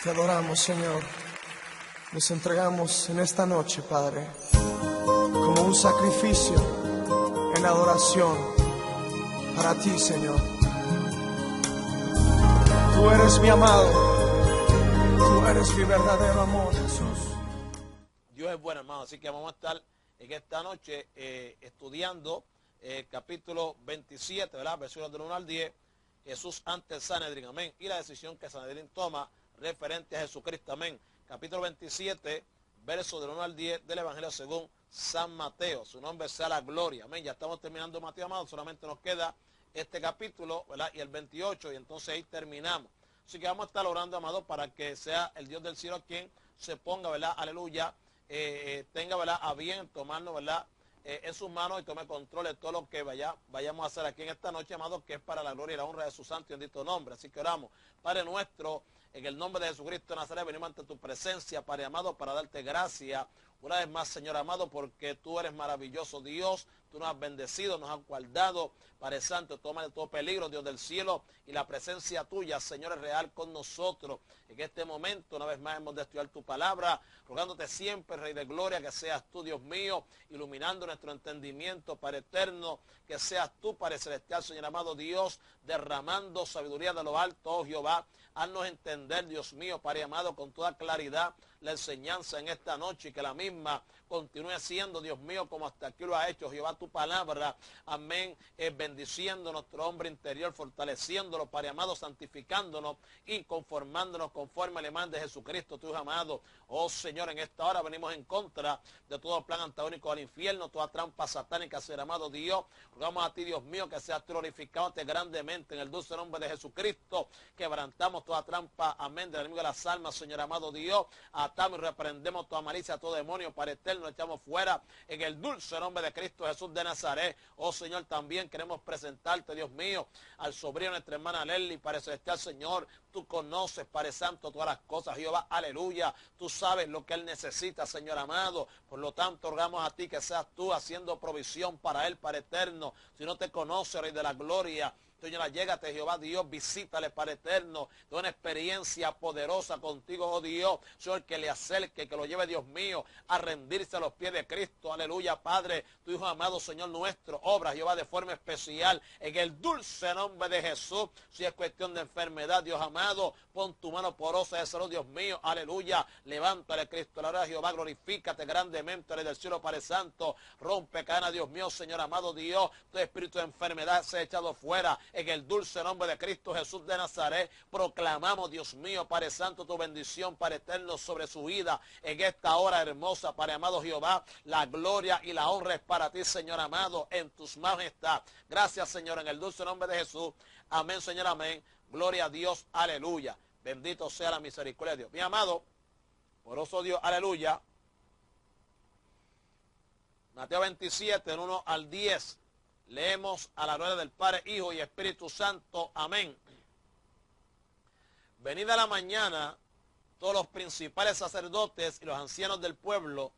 Te adoramos, Señor. Nos entregamos en esta noche, Padre, como un sacrificio en adoración para ti, Señor. Tú eres mi amado, tú eres mi verdadero amor, Jesús. Dios es bueno, hermano, así que vamos a estar en esta noche estudiando el capítulo 27, ¿verdad? Versículos del 1 al 10, Jesús ante el Sanedrín, amén, y la decisión que Sanedrín toma referente a Jesucristo, amén. Capítulo 27, versos del 1 al 10 del Evangelio según San Mateo, su nombre sea la gloria, amén. Ya estamos terminando Mateo, amado, solamente nos queda este capítulo, ¿verdad? Y el 28, y entonces ahí terminamos. Así que vamos a estar orando, amado, para que sea el Dios del cielo quien se ponga, ¿verdad? Aleluya, tenga, ¿verdad?, a bien tomarnos, ¿verdad?, en sus manos y tome control de todo lo que vayamos a hacer aquí en esta noche, amado, que es para la gloria y la honra de su santo y bendito nombre. Así que oramos. Padre nuestro, en el nombre de Jesucristo de Nazaret, venimos ante tu presencia, Padre amado, para darte gracias una vez más, Señor amado, porque tú eres maravilloso Dios, tú nos has bendecido, nos has guardado, Padre Santo, toma de todo peligro, Dios del cielo, y la presencia tuya, Señor, es real con nosotros. En este momento, una vez más, hemos de estudiar tu palabra, rogándote siempre, Rey de Gloria, que seas tú, Dios mío, iluminando nuestro entendimiento, Padre eterno, que seas tú, Padre celestial, Señor amado Dios, derramando sabiduría de lo alto, oh Jehová. Haznos entender, Dios mío, Padre amado, con toda claridad la enseñanza en esta noche y que la misma continúe siendo, Dios mío, como hasta aquí lo ha hecho, Jehová, tu palabra, amén, bendiciendo nuestro hombre interior, fortaleciéndolo, Padre amado, santificándonos y conformándonos conforme al imán de Jesucristo, tu Hijo amado. Oh Señor, en esta hora venimos en contra de todo plan antagónico al infierno, toda trampa satánica, Señor amado Dios. Rogamos a ti, Dios mío, que seas glorificado grandemente en el dulce nombre de Jesucristo. Quebrantamos toda trampa, amén, del enemigo de las almas, Señor amado Dios. Atamos y reprendemos toda malicia, todo demonio, Padre eterno, echamos fuera en el dulce nombre de Cristo Jesús de Nazaret. Oh Señor, también queremos presentarte, Dios mío, al sobrino de nuestra hermana Lely, Padre celestial, Señor. Tú conoces, Padre Santo, todas las cosas, Jehová, aleluya. Tú sabes lo que él necesita, Señor amado. Por lo tanto, rogamos a ti que seas tú haciendo provisión para él, Padre eterno. Si no te conoce, Rey de la Gloria, Señora, llégate, Jehová Dios, visítale, Padre eterno, de una experiencia poderosa contigo, oh Dios, Señor, que le acerque, que lo lleve, Dios mío, a rendirse a los pies de Cristo, aleluya, Padre, tu Hijo amado, Señor nuestro, obra, Jehová, de forma especial, en el dulce nombre de Jesús. Si es cuestión de enfermedad, Dios amado, pon tu mano porosa de salud, Dios mío, aleluya, levántale, Cristo, la hora de Jehová, glorifícate grandemente, Rey del cielo, Padre Santo, rompe cadena, Dios mío, Señor amado Dios, tu espíritu de enfermedad se ha echado fuera. En el dulce nombre de Cristo Jesús de Nazaret, proclamamos, Dios mío, Padre Santo, tu bendición, Padre eterno, sobre su vida. En esta hora hermosa, Padre amado Jehová, la gloria y la honra es para ti, Señor amado, en tus manos está. Gracias, Señor, en el dulce nombre de Jesús. Amén, Señor, amén. Gloria a Dios, aleluya. Bendito sea la misericordia de Dios. Mi amado, poroso Dios, aleluya. Mateo 27, del 1 al 10. Leemos a la gloria del Padre, Hijo y Espíritu Santo. Amén. Venida la mañana, todos los principales sacerdotes y los ancianos del pueblo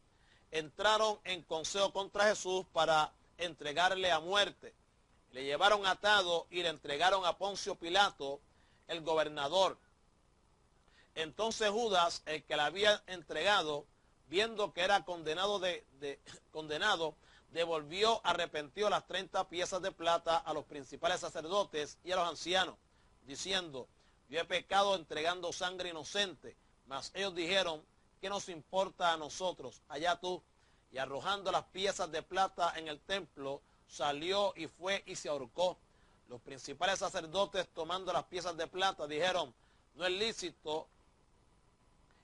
entraron en consejo contra Jesús para entregarle a muerte. Le llevaron atado y le entregaron a Poncio Pilato, el gobernador. Entonces Judas, el que le había entregado, viendo que era condenado, devolvió arrepentido las 30 piezas de plata a los principales sacerdotes y a los ancianos, diciendo: yo he pecado entregando sangre inocente. Mas ellos dijeron: ¿qué nos importa a nosotros? Allá tú. Y arrojando las piezas de plata en el templo, salió y fue y se ahorcó. Los principales sacerdotes, tomando las piezas de plata, dijeron: no es lícito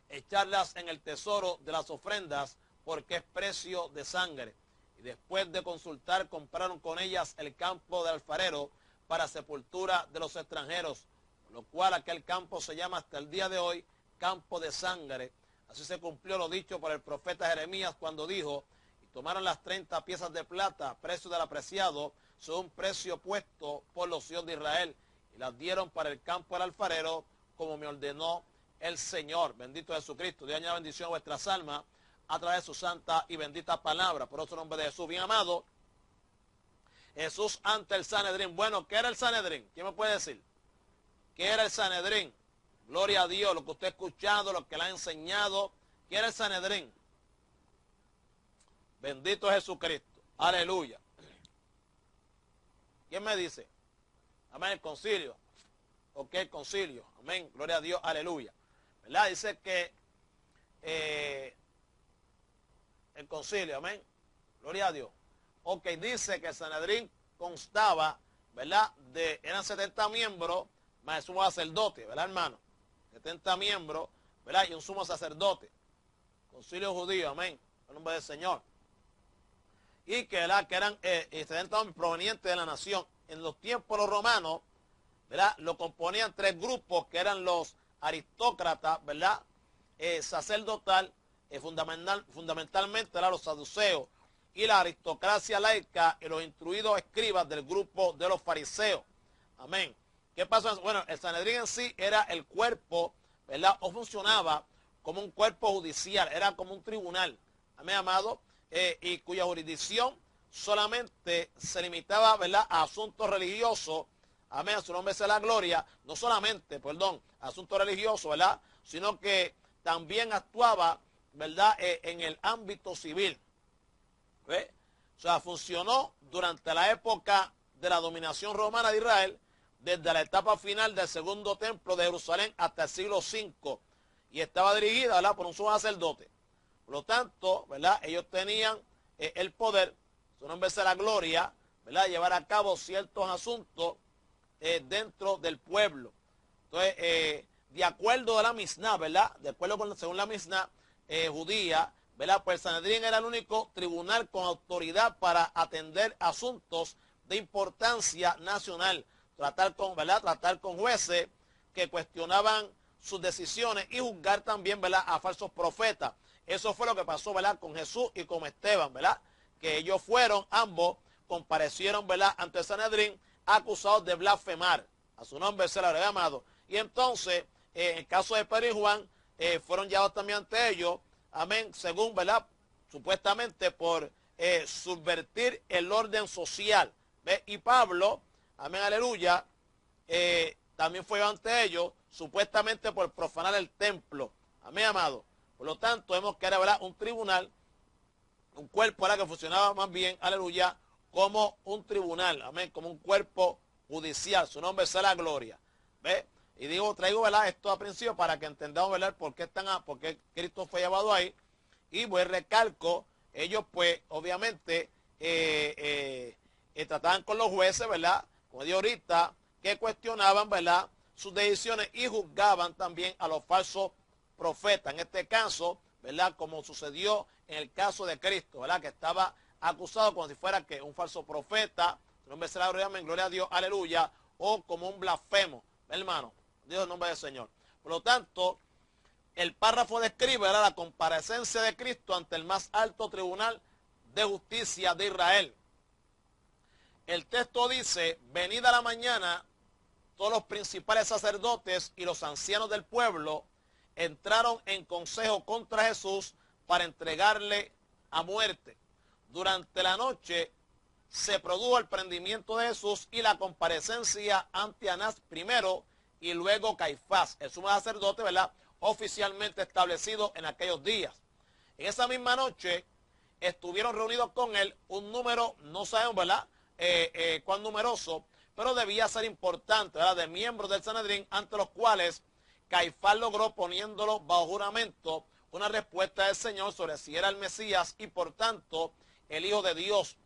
echarlas en el tesoro de las ofrendas, porque es precio de sangre. Y después de consultar, compraron con ellas el campo del alfarero para sepultura de los extranjeros, por lo cual aquel campo se llama hasta el día de hoy campo de sangre. Así se cumplió lo dicho por el profeta Jeremías cuando dijo: y tomaron las 30 piezas de plata, precio del apreciado, según precio puesto por los hijos de Israel, y las dieron para el campo del alfarero, como me ordenó el Señor. Bendito Jesucristo. Dios añada bendición a vuestras almas a través de su santa y bendita palabra. Por otro nombre de Jesús, bien amado, Jesús ante el Sanedrín. Bueno, ¿qué era el Sanedrín? ¿Quién me puede decir? ¿Qué era el Sanedrín? Gloria a Dios, lo que usted ha escuchado, lo que le ha enseñado. ¿Quién es el Sanedrín? Bendito Jesucristo. Aleluya. ¿Quién me dice? Amén, el concilio. Ok, el concilio. Amén, gloria a Dios, aleluya. ¿Verdad? Dice que el concilio, amén, gloria a Dios. Ok, dice que el Sanedrín constaba, ¿verdad? Eran 70 miembros, más el sumo sacerdote, ¿verdad, hermano? 70 miembros, ¿verdad? Y un sumo sacerdote. Concilio judío, amén, en nombre del Señor. Y que eran 70 hombres provenientes de la nación. En los tiempos de los romanos, ¿verdad? Lo componían 3 grupos, que eran los aristócratas, ¿verdad? Sacerdotal, fundamentalmente, ¿verdad? Los saduceos, y la aristocracia laica y los instruidos escribas del grupo de los fariseos. Amén. ¿Qué pasó? Bueno, el Sanedrín en sí era el cuerpo, ¿verdad? O funcionaba como un cuerpo judicial, era como un tribunal. Amén, amado. Y cuya jurisdicción solamente se limitaba, ¿verdad?, a asuntos religiosos. Amén, a su nombre sea la gloria. No solamente, asuntos religiosos, ¿verdad?, sino que también actuaba, ¿verdad?, en el ámbito civil. ¿Ve? O sea, funcionó durante la época de la dominación romana de Israel, desde la etapa final del segundo templo de Jerusalén hasta el siglo V, y estaba dirigida, ¿verdad?, por un sumo sacerdote. Por lo tanto, ¿verdad?, ellos tenían el poder, su nombre es la gloria, ¿verdad?, llevar a cabo ciertos asuntos dentro del pueblo. Entonces, de acuerdo a la Misná, ¿verdad?, de acuerdo con, según la Misná judía, ¿verdad?, pues el Sanedrín era el único tribunal con autoridad para atender asuntos de importancia nacional, tratar con jueces que cuestionaban sus decisiones y juzgar también, ¿verdad?, a falsos profetas. Eso fue lo que pasó, ¿verdad?, con Jesús y con Esteban, ¿verdad?, que ellos fueron, ambos comparecieron, ¿verdad?, ante el Sanedrín, acusados de blasfemar. A su nombre se le habrá llamado. Y entonces, en el caso de Pedro y Juan, fueron llevados también ante ellos, amén, según, ¿verdad?, supuestamente por subvertir el orden social. ¿Ve? Y Pablo, amén, aleluya, también fue ante ellos, supuestamente por profanar el templo. Amén, amado. Por lo tanto, vemos que era, ¿verdad?, un tribunal, un cuerpo, ¿verdad?, que funcionaba más bien, aleluya, como un tribunal, amén, como un cuerpo judicial. Su nombre sea la gloria. ¿Ve? Y traigo, ¿verdad?, esto a principio para que entendamos, ¿verdad?, por qué Cristo fue llevado ahí. Y pues recalco, ellos pues obviamente trataban con los jueces, ¿verdad?, como dije ahorita, que cuestionaban, ¿verdad?, sus decisiones y juzgaban también a los falsos profetas. En este caso, ¿verdad?, como sucedió en el caso de Cristo, ¿verdad?, que estaba acusado como si fuera que un falso profeta, su nombre será gloria a Dios, aleluya, o como un blasfemo, hermano, Dios en nombre del Señor. Por lo tanto, el párrafo describe, ¿verdad?, la comparecencia de Cristo ante el más alto tribunal de justicia de Israel. El texto dice: venida la mañana, todos los principales sacerdotes y los ancianos del pueblo entraron en consejo contra Jesús para entregarle a muerte. Durante la noche se produjo el prendimiento de Jesús y la comparecencia ante Anás primero y luego Caifás, el sumo sacerdote, ¿verdad?, oficialmente establecido en aquellos días. En esa misma noche estuvieron reunidos con él un número, no sabemos, ¿verdad?, cuán numeroso, pero debía ser importante, ¿verdad?, de miembros del Sanedrín, ante los cuales Caifás logró, poniéndolo bajo juramento, una respuesta del Señor sobre si era el Mesías y por tanto el Hijo de Dios.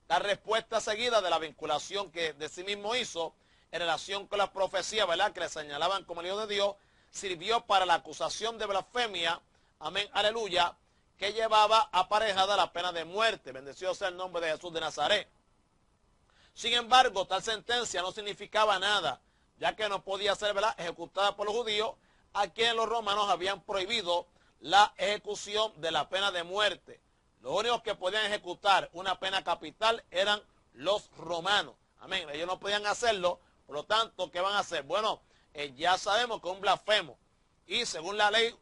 La respuesta seguida de la vinculación que de sí mismo hizo en relación con las profecías, ¿verdad?, que le señalaban como el Hijo de Dios, sirvió para la acusación de blasfemia, amén, aleluya, que llevaba aparejada la pena de muerte. Bendecido sea el nombre de Jesús de Nazaret. Sin embargo, tal sentencia no significaba nada, ya que no podía ser, ¿verdad?, ejecutada por los judíos, a quienes los romanos habían prohibido la ejecución de la pena de muerte. Los únicos que podían ejecutar una pena capital eran los romanos. Amén. Ellos no podían hacerlo. Por lo tanto, ¿qué van a hacer? Bueno, ya sabemos que es un blasfemo. Y según la ley,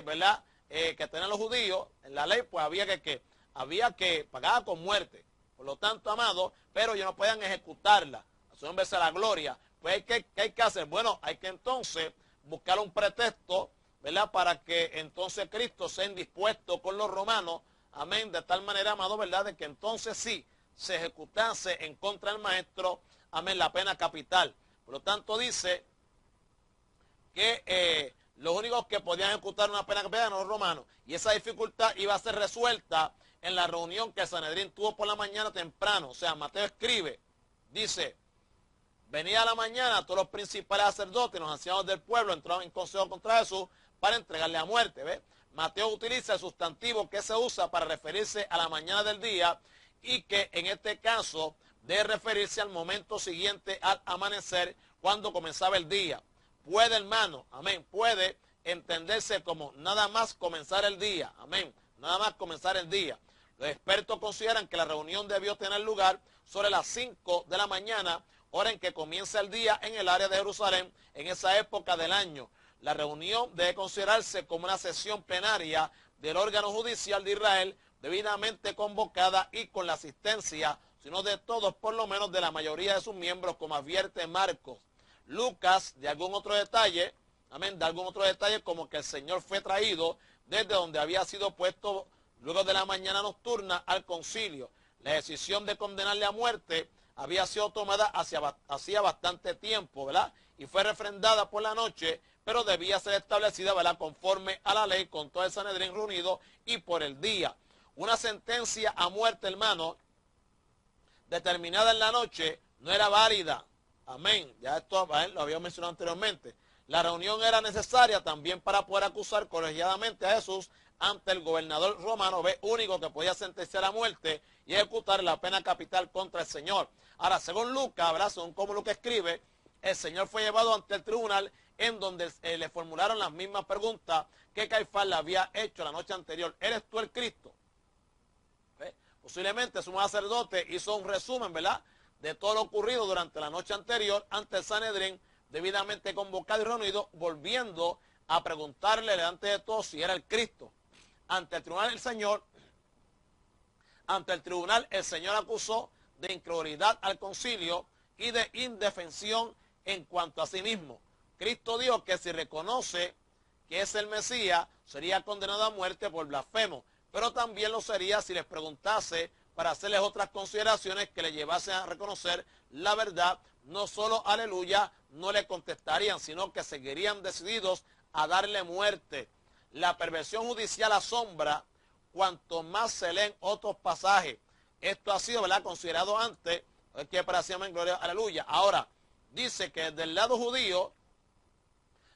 ¿verdad?, que tenían los judíos, en la ley pues había que pagar con muerte. Por lo tanto, amados, pero ellos no podían ejecutarla. A su nombre sea la gloria. Pues ¿qué hay que hacer? Bueno, hay que entonces, buscar un pretexto, ¿verdad? Para que entonces Cristo sea indispuesto con los romanos, amén, de tal manera, amado, ¿verdad? De que entonces sí se ejecutase en contra del maestro, amén, la pena capital. Por lo tanto dice que los únicos que podían ejecutar una pena capital eran los romanos, y esa dificultad iba a ser resuelta en la reunión que el Sanedrín tuvo por la mañana temprano. O sea, Mateo escribe, dice, venía a la mañana todos los principales sacerdotes y los ancianos del pueblo entraron en consejo contra Jesús para entregarle a muerte. ¿Ve? Mateo utiliza el sustantivo que se usa para referirse a la mañana del día y que en este caso debe referirse al momento siguiente al amanecer, cuando comenzaba el día. Puede, hermano, amén, puede entenderse como nada más comenzar el día, amén, nada más comenzar el día. Los expertos consideran que la reunión debió tener lugar sobre las 5 de la mañana, hora en que comienza el día en el área de Jerusalén, en esa época del año. La reunión debe considerarse como una sesión plenaria del órgano judicial de Israel, debidamente convocada y con la asistencia, sino de todos, por lo menos de la mayoría de sus miembros, como advierte Marcos. Lucas, de algún otro detalle, amén, de algún otro detalle, como que el Señor fue traído desde donde había sido puesto luego de la mañana nocturna al concilio. La decisión de condenarle a muerte había sido tomada hacía bastante tiempo, ¿verdad? Y fue refrendada por la noche, pero debía ser establecida, ¿verdad?, conforme a la ley, con todo el Sanedrín reunido y por el día. Una sentencia a muerte, hermano, determinada en la noche, no era válida. Amén. Ya esto lo había mencionado anteriormente. La reunión era necesaria también para poder acusar colegiadamente a Jesús ante el gobernador romano, único que podía sentenciar a muerte y ejecutar la pena capital contra el Señor. Ahora, según Lucas, según como Lucas escribe, el Señor fue llevado ante el tribunal, en donde le formularon las mismas preguntas que Caifás le había hecho la noche anterior. ¿Eres tú el Cristo? ¿Ve? Posiblemente su sacerdote hizo un resumen, ¿verdad?, de todo lo ocurrido durante la noche anterior ante el Sanedrín, debidamente convocado y reunido, volviendo a preguntarle delante de todos si era el Cristo. Ante el tribunal el Señor acusó de incredulidad al concilio y de indefensión en cuanto a sí mismo. Cristo dijo que si reconoce que es el Mesías, sería condenado a muerte por blasfemo, pero también lo sería si les preguntase para hacerles otras consideraciones que le llevasen a reconocer la verdad. No solo aleluya, no le contestarían, sino que seguirían decididos a darle muerte. La perversión judicial asombra cuanto más se leen otros pasajes. Esto ha sido, ¿verdad?, considerado antes, que para siempre en gloria, aleluya. Ahora, dice que desde el lado judío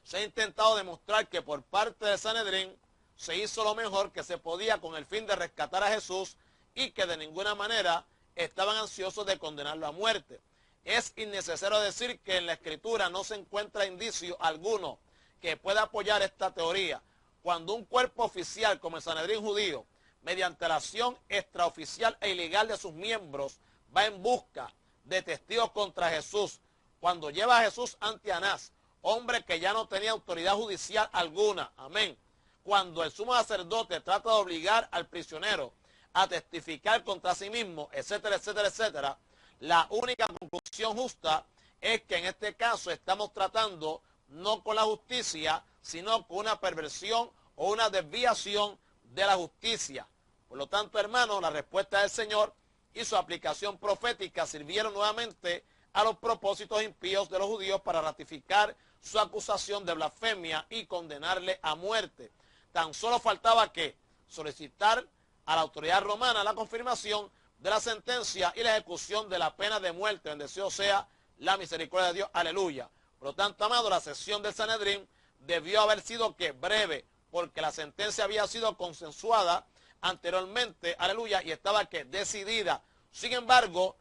se ha intentado demostrar que por parte del Sanedrín se hizo lo mejor que se podía con el fin de rescatar a Jesús y que de ninguna manera estaban ansiosos de condenarlo a muerte. Es innecesario decir que en la Escritura no se encuentra indicio alguno que pueda apoyar esta teoría. Cuando un cuerpo oficial como el Sanedrín judío, mediante la acción extraoficial e ilegal de sus miembros, va en busca de testigos contra Jesús, cuando lleva a Jesús ante Anás, hombre que ya no tenía autoridad judicial alguna, amén, cuando el sumo sacerdote trata de obligar al prisionero a testificar contra sí mismo, etcétera, etcétera, etcétera, la única conclusión justa es que en este caso estamos tratando no con la justicia, sino con una perversión o una desviación de la justicia. Por lo tanto, hermanos, la respuesta del Señor y su aplicación profética sirvieron nuevamente a los propósitos impíos de los judíos para ratificar su acusación de blasfemia y condenarle a muerte. Tan solo faltaba que solicitar a la autoridad romana la confirmación de la sentencia y la ejecución de la pena de muerte. Bendecido sea la misericordia de Dios. Aleluya. Por lo tanto, amado, la sesión del Sanedrín debió haber sido que breve, porque la sentencia había sido consensuada anteriormente, aleluya, y estaba que decidida. Sin embargo,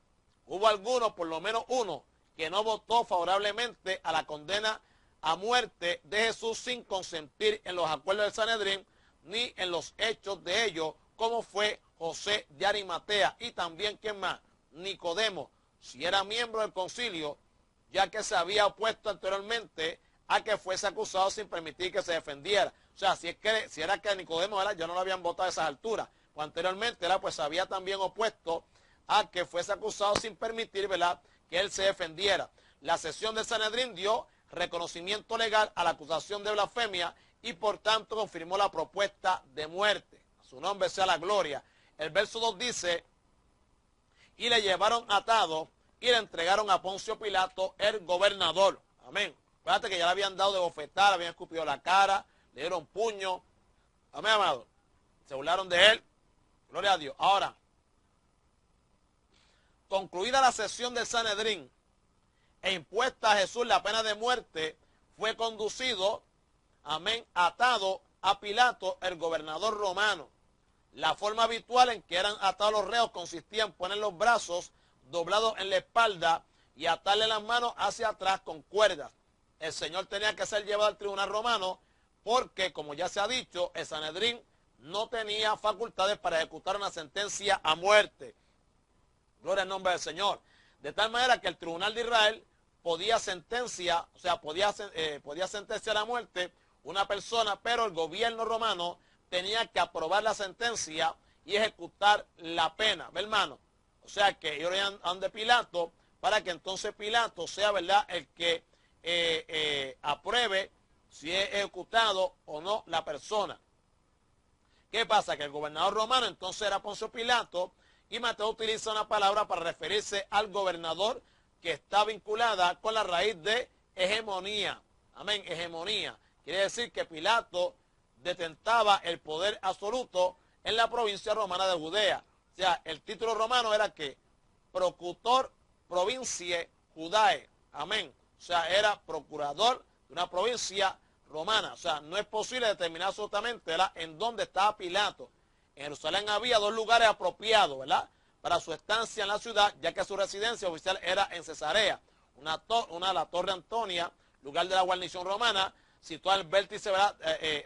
hubo algunos, por lo menos uno, que no votó favorablemente a la condena a muerte de Jesús sin consentir en los acuerdos del Sanedrín ni en los hechos de ellos, como fue José de Arimatea y también, ¿quién más?, Nicodemo, si era miembro del concilio, ya que se había opuesto anteriormente a que fuese acusado sin permitir que se defendiera. O sea, si era que Nicodemo, ¿verdad?, ya no lo habían votado a esas alturas, pues anteriormente, ¿verdad?, pues se había también opuesto a que fuese acusado sin permitir, ¿verdad?, que él se defendiera. La sesión del Sanedrín dio reconocimiento legal a la acusación de blasfemia y por tanto confirmó la propuesta de muerte. A su nombre sea la gloria. El verso 2 dice, y le llevaron atado y le entregaron a Poncio Pilato, el gobernador. Amén. Fíjate que ya le habían dado de bofetar, le habían escupido la cara, le dieron puño. Amén, amado. Se burlaron de él. Gloria a Dios. Ahora, concluida la sesión del Sanedrín e impuesta a Jesús la pena de muerte, fue conducido, amén, atado a Pilato, el gobernador romano. La forma habitual en que eran atados los reos consistía en poner los brazos doblados en la espalda y atarle las manos hacia atrás con cuerdas. El Señor tenía que ser llevado al tribunal romano porque, como ya se ha dicho, el Sanedrín no tenía facultades para ejecutar una sentencia a muerte. Gloria al nombre del Señor. De tal manera que el tribunal de Israel podía sentenciar a muerte una persona, pero el gobierno romano tenía que aprobar la sentencia y ejecutar la pena, ¿ve, hermano? O sea que ellos iban de Pilato para que entonces Pilato sea, ¿verdad?, el que apruebe si es ejecutado o no la persona. ¿Qué pasa? Que el gobernador romano entonces era Poncio Pilato, y Mateo utiliza una palabra para referirse al gobernador que está vinculada con la raíz de hegemonía. Amén, hegemonía. Quiere decir que Pilato detentaba el poder absoluto en la provincia romana de Judea. O sea, el título romano era que procutor provinciae Judae. Amén. O sea, era procurador de una provincia romana. O sea, no es posible determinar absolutamente, ¿verdad?, en dónde estaba Pilato. En Jerusalén había dos lugares apropiados, ¿verdad?, para su estancia en la ciudad, ya que su residencia oficial era en Cesarea. Una la Torre Antonia, lugar de la guarnición romana, situada al vértice, ¿verdad?,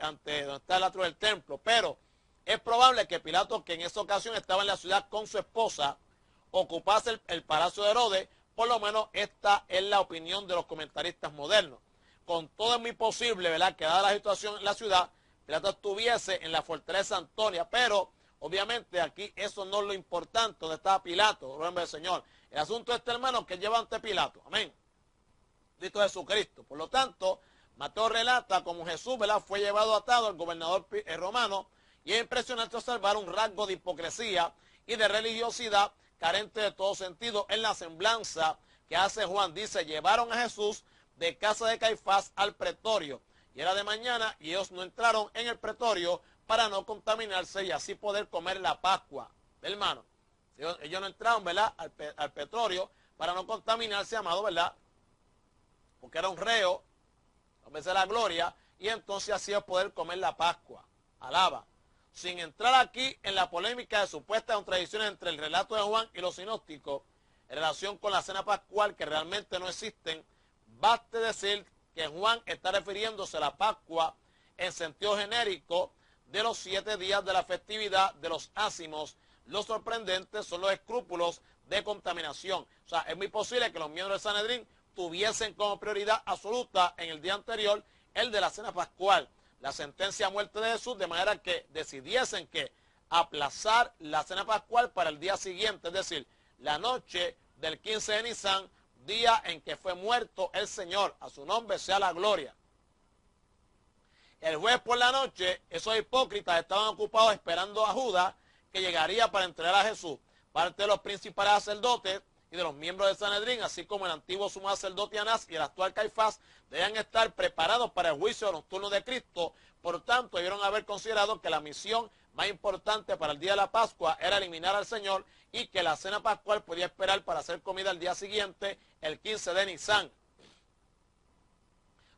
ante donde está el atrio del templo. Pero es probable que Pilato, que en esa ocasión estaba en la ciudad con su esposa, ocupase el palacio de Herodes. Por lo menos esta es la opinión de los comentaristas modernos. Con todo es muy posible, ¿verdad?, que dada la situación en la ciudad, Pilato estuviese en la fortaleza Antonia, pero obviamente aquí eso no es lo importante, donde estaba Pilato, en nombre del Señor. El asunto es, hermano, que lleva ante Pilato. Amén. Cristo Jesucristo. Por lo tanto, Mateo relata como Jesús, ¿verdad?, fue llevado atado al gobernador romano, y es impresionante observar un rasgo de hipocresía y de religiosidad carente de todo sentido en la semblanza que hace Juan. Dice, llevaron a Jesús de casa de Caifás al pretorio, y era de mañana, y ellos no entraron en el pretorio para no contaminarse y así poder comer la Pascua. Hermano, ellos no entraron, ¿verdad?, al pretorio para no contaminarse, amado, ¿verdad?, porque era un reo, a veces la gloria, y entonces así poder comer la Pascua. Alaba. Sin entrar aquí en la polémica de supuestas contradicciones entre el relato de Juan y los sinópticos en relación con la cena pascual, que realmente no existen, baste decir que Juan está refiriéndose a la Pascua en sentido genérico de los 7 días de la festividad de los ácimos. Lo sorprendente son los escrúpulos de contaminación. O sea, es muy posible que los miembros del Sanedrín tuviesen como prioridad absoluta en el día anterior el de la cena pascual, la sentencia a muerte de Jesús, de manera que decidiesen que aplazar la cena pascual para el día siguiente, es decir, la noche del 15 de Nisan, día en que fue muerto el Señor. A su nombre sea la gloria. El jueves por la noche, esos hipócritas estaban ocupados esperando a Judas, que llegaría para entregar a Jesús. Parte de los principales sacerdotes y de los miembros del Sanedrín, así como el antiguo sumo sacerdote Anás y el actual Caifás, debían estar preparados para el juicio nocturno de Cristo. Por tanto, debieron haber considerado que la misión más importante para el día de la Pascua era eliminar al Señor, y que la cena pascual podía esperar para ser comida el día siguiente, el 15 de Nisan.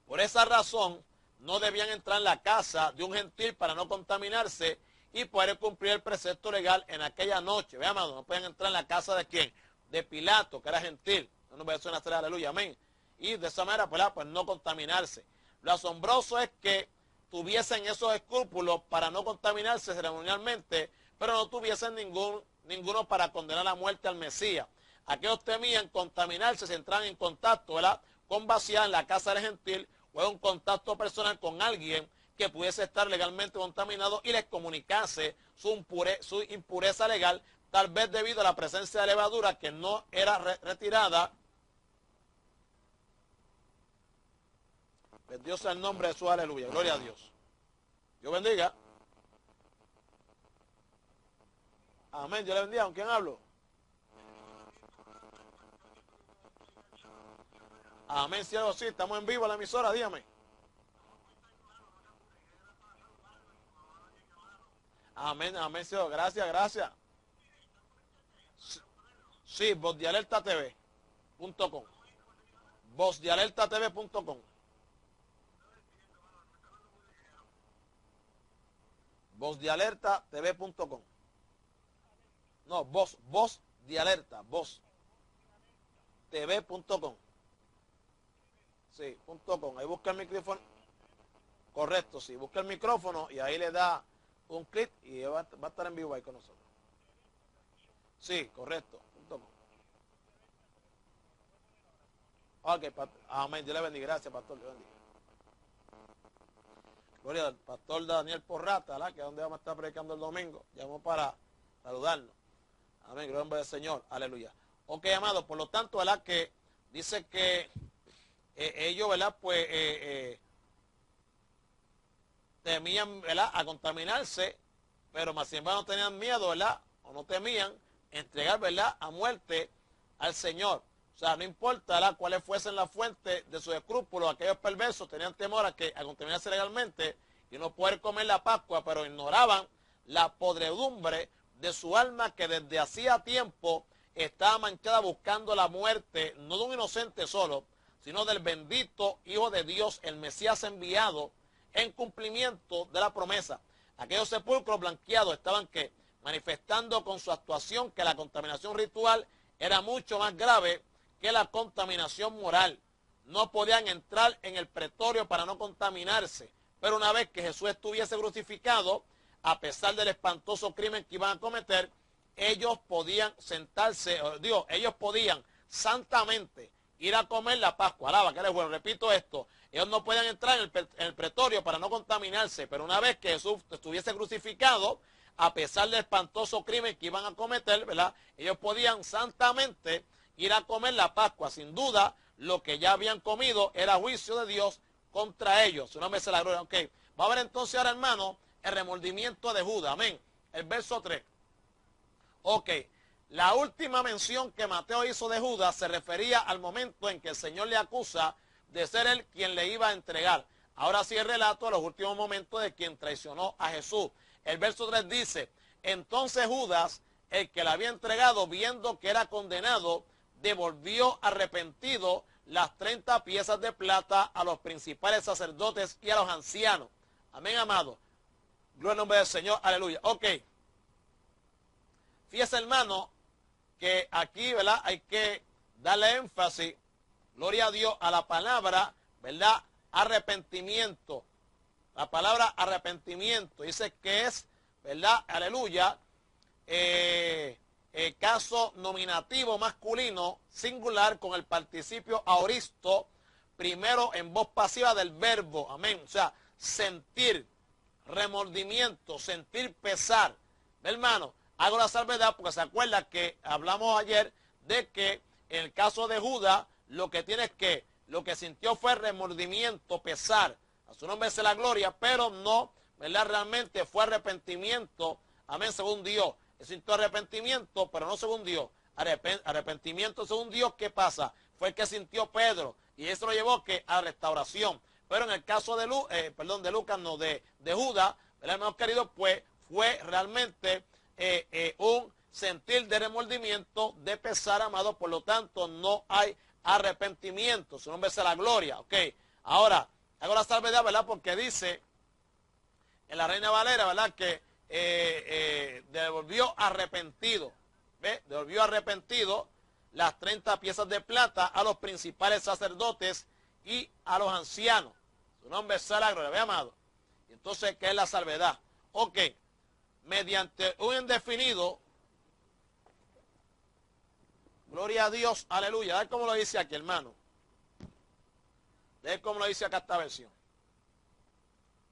Por esa razón, no debían entrar en la casa de un gentil para no contaminarse y poder cumplir el precepto legal en aquella noche. Ve, amado, no pueden entrar en la casa de ¿quién? De Pilato, que era gentil. No nos voy a hacer aleluya, amén. Y de esa manera, pues no contaminarse. Lo asombroso es que tuviesen esos escrúpulos para no contaminarse ceremonialmente, pero no tuviesen ninguno para condenar a muerte al Mesías. Aquellos temían contaminarse si entraban en contacto, ¿verdad?, con vaciar en la casa del gentil, o en un contacto personal con alguien que pudiese estar legalmente contaminado y les comunicase su impureza legal, tal vez debido a la presencia de levadura que no era retirada Bendito sea el nombre de Jesús, aleluya. Gloria a Dios. Dios bendiga. Amén, Dios le bendiga. ¿Con quién hablo? Amén, cielo, sí, estamos en vivo en la emisora, dígame. Amén, amén, cielo, gracias, gracias. Sí, vozdealertatv.com. Vozdealertatv.com. Vozdealertatv.com. No, voz de alerta, voz. tv.com. Sí, .com. Ahí busca el micrófono. Correcto, sí. Busca el micrófono y ahí le da un clic y va a estar en vivo ahí con nosotros. Sí, correcto. .com. Ok, amén. Dios le bendiga. Gracias, pastor. Dios bendiga. Gloria al pastor Daniel Porrata, ¿verdad? Que es donde vamos a estar predicando el domingo. Llamó para saludarnos. Amén. Gloria al nombre del Señor. Aleluya. Ok, amados. Por lo tanto, ¿verdad? Que dice que ellos, ¿verdad? Pues temían, ¿verdad? A contaminarse, pero más sin embargo no tenían miedo, ¿verdad? O no temían entregar, ¿verdad? A muerte al Señor. O sea, no importa, ¿verdad? Cuáles fuesen las fuentes de sus escrúpulos, aquellos perversos tenían temor a contaminarse legalmente y no poder comer la Pascua, pero ignoraban la podredumbre de su alma que desde hacía tiempo estaba manchada buscando la muerte, no de un inocente solo, sino del bendito Hijo de Dios, el Mesías enviado en cumplimiento de la promesa. Aquellos sepulcros blanqueados estaban manifestando con su actuación que la contaminación ritual era mucho más grave que la contaminación moral. No podían entrar en el pretorio para no contaminarse, pero una vez que Jesús estuviese crucificado, a pesar del espantoso crimen que iban a cometer, ellos podían sentarse, ellos podían santamente ir a comer la Pascua. Alaba, que eres bueno. Repito esto, ellos no pueden entrar en el pretorio para no contaminarse, pero una vez que Jesús estuviese crucificado, a pesar del espantoso crimen que iban a cometer, ¿verdad? Ellos podían santamente ir a comer la Pascua. Sin duda, lo que ya habían comido era juicio de Dios contra ellos. Su nombre es la gloria. Ok, va a ver entonces ahora, hermano, el remordimiento de Judas. Amén. El verso 3. Ok, la última mención que Mateo hizo de Judas se refería al momento en que el Señor le acusa de ser él quien le iba a entregar. Ahora sí el relato de los últimos momentos de quien traicionó a Jesús. El verso 3 dice, entonces Judas, el que le había entregado, viendo que era condenado, devolvió arrepentido las 30 piezas de plata a los principales sacerdotes y a los ancianos. Amén, amado. Gloria al nombre del Señor. Aleluya. Ok. Fíjese, hermano, que aquí, ¿verdad? Hay que darle énfasis, gloria a Dios, a la palabra, ¿verdad? Arrepentimiento. La palabra arrepentimiento dice que es, ¿verdad? Aleluya. Caso nominativo masculino singular con el participio aoristo, primero en voz pasiva del verbo. Amén. O sea, sentir remordimiento, sentir pesar. Hermano, hago la salvedad porque se acuerda que hablamos ayer de que en el caso de Judas, lo que sintió fue remordimiento, pesar. A su nombre es la gloria, pero no, ¿verdad? Realmente fue arrepentimiento, amén, según Dios. Sintió arrepentimiento, pero no según Dios. Arrepentimiento según Dios, ¿qué pasa? Fue el que sintió Pedro, y eso lo llevó a restauración. Pero en el caso de Lucas, no, de Judas, ¿verdad, hermanos queridos? Pues fue realmente un sentir de remordimiento, de pesar, amado. Por lo tanto, no hay arrepentimiento. Su nombre es la gloria. Ok, ahora, hago la salvedad, ¿verdad? Porque dice en la Reina Valera, ¿verdad? Que devolvió arrepentido. ¿Ve? Devolvió arrepentido las 30 piezas de plata a los principales sacerdotes y a los ancianos. Su nombre es la gloria, ¿ve, amado? Y entonces, ¿qué es la salvedad? Ok, mediante un indefinido, gloria a Dios, aleluya. ¿Ve cómo lo dice aquí, hermano? ¿Ve cómo lo dice acá esta versión?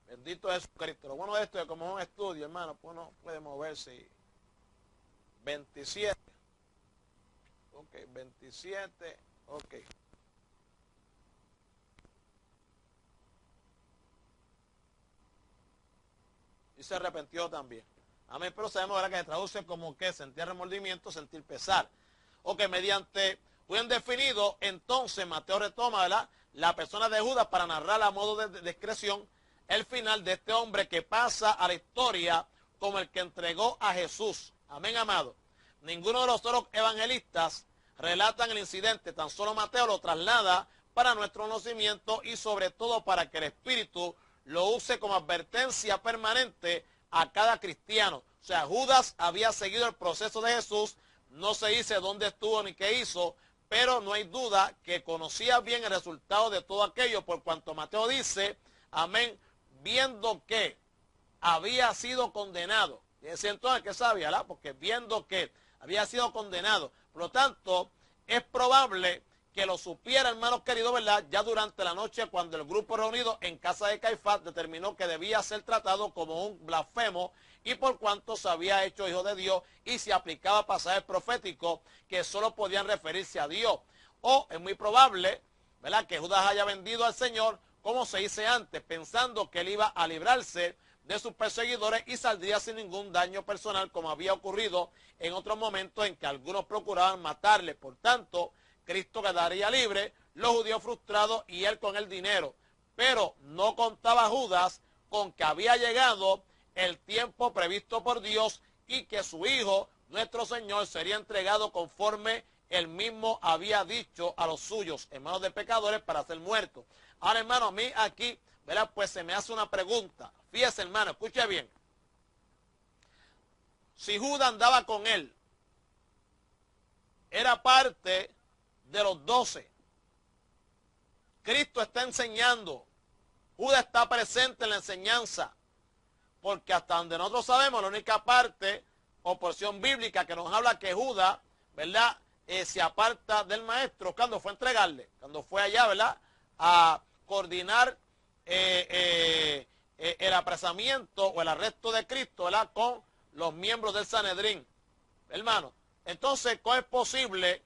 Bendito Jesucristo. Lo bueno de esto es como un estudio, hermano, pues uno puede moverse. 27. Ok, 27. Ok. y se arrepintió también. Amén, pero sabemos, ¿verdad?, que se traduce como que sentir remordimiento, sentir pesar. O que mediante un definido, entonces Mateo retoma, ¿verdad?, la persona de Judas para narrar a modo de descripción el final de este hombre que pasa a la historia como el que entregó a Jesús. Amén, amado. Ninguno de los otros evangelistas relatan el incidente, tan solo Mateo lo traslada para nuestro conocimiento y sobre todo para que el Espíritu lo use como advertencia permanente a cada cristiano. O sea, Judas había seguido el proceso de Jesús, no se dice dónde estuvo ni qué hizo, pero no hay duda que conocía bien el resultado de todo aquello, por cuanto Mateo dice, amén, viendo que había sido condenado. Y decía entonces que sabía, ¿verdad? Porque viendo que había sido condenado. Por lo tanto, es probable que lo supiera, hermanos queridos, ¿verdad?, ya durante la noche, cuando el grupo reunido en casa de Caifás determinó que debía ser tratado como un blasfemo, y por cuanto se había hecho hijo de Dios y se aplicaba pasajes proféticos que solo podían referirse a Dios. O es muy probable, ¿verdad?, que Judas haya vendido al Señor, como se dice antes, pensando que él iba a librarse de sus perseguidores y saldría sin ningún daño personal, como había ocurrido en otros momentos en que algunos procuraban matarle. Por tanto, Cristo quedaría libre, los judíos frustrados y él con el dinero. Pero no contaba Judas con que había llegado el tiempo previsto por Dios y que su Hijo, nuestro Señor, sería entregado conforme él mismo había dicho a los suyos, en manos de pecadores, para ser muerto. Ahora, hermano, a mí aquí, ¿verdad?, pues se me hace una pregunta. Fíjese, hermano, escuche bien. Si Judas andaba con él, era parte de los 12. Cristo está enseñando. Judas está presente en la enseñanza. Porque hasta donde nosotros sabemos, la única parte o porción bíblica que nos habla que Judas, ¿verdad?, se aparta del maestro cuando fue a entregarle, cuando fue allá, ¿verdad?, a coordinar el apresamiento o el arresto de Cristo, ¿verdad?, con los miembros del Sanedrín, hermano. Entonces, ¿cómo es posible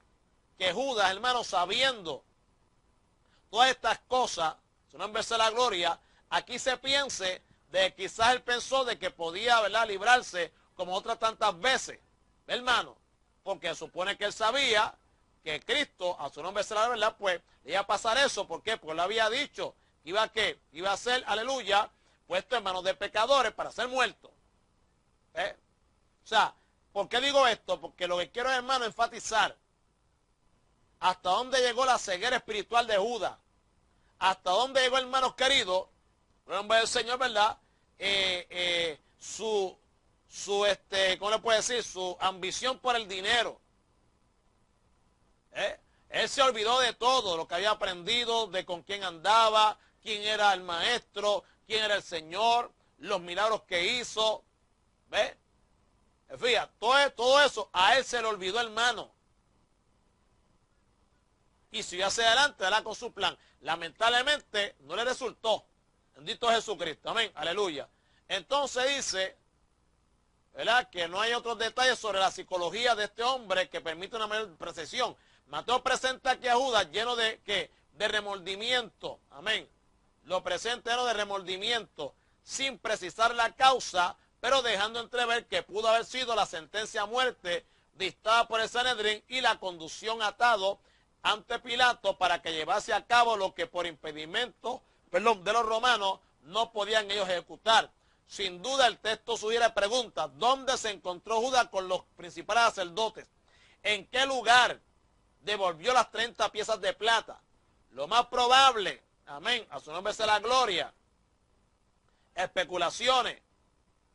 que Judas, hermano, sabiendo todas estas cosas, su nombre sea la gloria, aquí se piense de que quizás él pensó de que podía, ¿verdad?, librarse como otras tantas veces, hermano? Porque supone que él sabía que Cristo, a su nombre sea la verdad, pues le iba a pasar eso. ¿Por qué? Porque él había dicho que iba a ser, aleluya, puesto en manos de pecadores para ser muerto. O sea, ¿por qué digo esto? Porque lo que quiero, hermano, enfatizar hasta dónde llegó la ceguera espiritual de Judas, hasta dónde llegó, hermanos queridos, por el nombre del Señor, ¿verdad?, ¿cómo le puedo decir?, su ambición por el dinero. Él se olvidó de todo lo que había aprendido, de con quién andaba, quién era el maestro, quién era el Señor, los milagros que hizo. ¿Ve? Fíjate, todo eso a él se le olvidó, hermano. Y siguió hacia adelante, ¿verdad?, con su plan. Lamentablemente no le resultó. Bendito Jesucristo, amén, aleluya. Entonces dice, ¿verdad?, que no hay otros detalles sobre la psicología de este hombre que permite una mayor precisión. Mateo presenta aquí a Judas lleno de ¿qué? De remordimiento, amén. Lo presenta lleno de remordimiento, sin precisar la causa, pero dejando entrever que pudo haber sido la sentencia a muerte dictada por el Sanedrín y la conducción atado ante Pilato para que llevase a cabo lo que por impedimento, de los romanos no podían ellos ejecutar. Sin duda el texto sugiere preguntas. ¿Dónde se encontró Judas con los principales sacerdotes? ¿En qué lugar devolvió las 30 piezas de plata? Lo más probable, amén, a su nombre sea la gloria, especulaciones,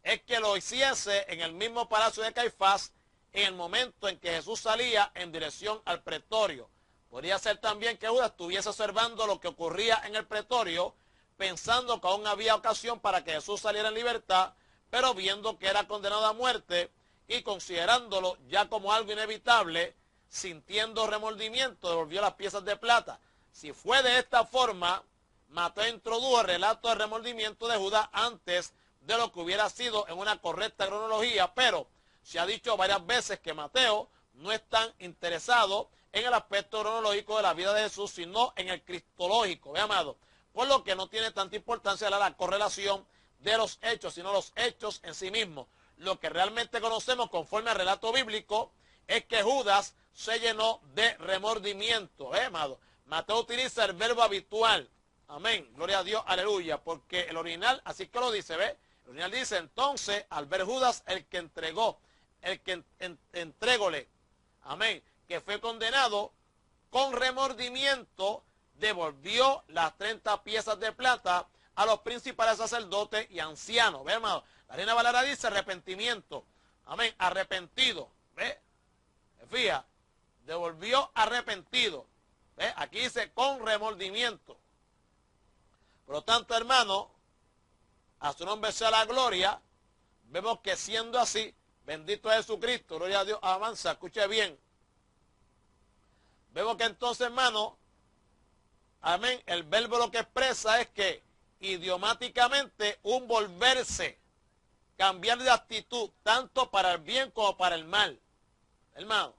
es que lo hiciese en el mismo palacio de Caifás en el momento en que Jesús salía en dirección al pretorio. Podría ser también que Judas estuviese observando lo que ocurría en el pretorio, pensando que aún había ocasión para que Jesús saliera en libertad, pero viendo que era condenado a muerte y considerándolo ya como algo inevitable, sintiendo remordimiento, devolvió las piezas de plata. Si fue de esta forma, Mateo introdujo el relato de remordimiento de Judas antes de lo que hubiera sido en una correcta cronología, pero se ha dicho varias veces que Mateo no es tan interesado en el aspecto cronológico de la vida de Jesús, sino en el cristológico, amado. Por lo que no tiene tanta importancia la correlación de los hechos, sino los hechos en sí mismos. Lo que realmente conocemos conforme al relato bíblico es que Judas se llenó de remordimiento. Amado? Mateo utiliza el verbo habitual. Amén. Gloria a Dios, aleluya. Porque el original, así que lo dice, ¿ve? El original dice, entonces, al ver Judas, el que entregó, el que entrególe, amén, que fue condenado, con remordimiento, devolvió las 30 piezas de plata a los principales sacerdotes y ancianos. ¿Ve, hermano? La Reina Valera dice arrepentimiento. Amén. Arrepentido. ¿Ve? Fija. Devolvió arrepentido. ¿Ve? Aquí dice con remordimiento. Por lo tanto, hermano, a su nombre sea la gloria. Vemos que siendo así, bendito es Jesucristo, gloria a Dios, avanza, escuche bien. Vemos que entonces, hermano, amén, el verbo lo que expresa es que idiomáticamente un volverse, cambiar de actitud, tanto para el bien como para el mal. Hermano,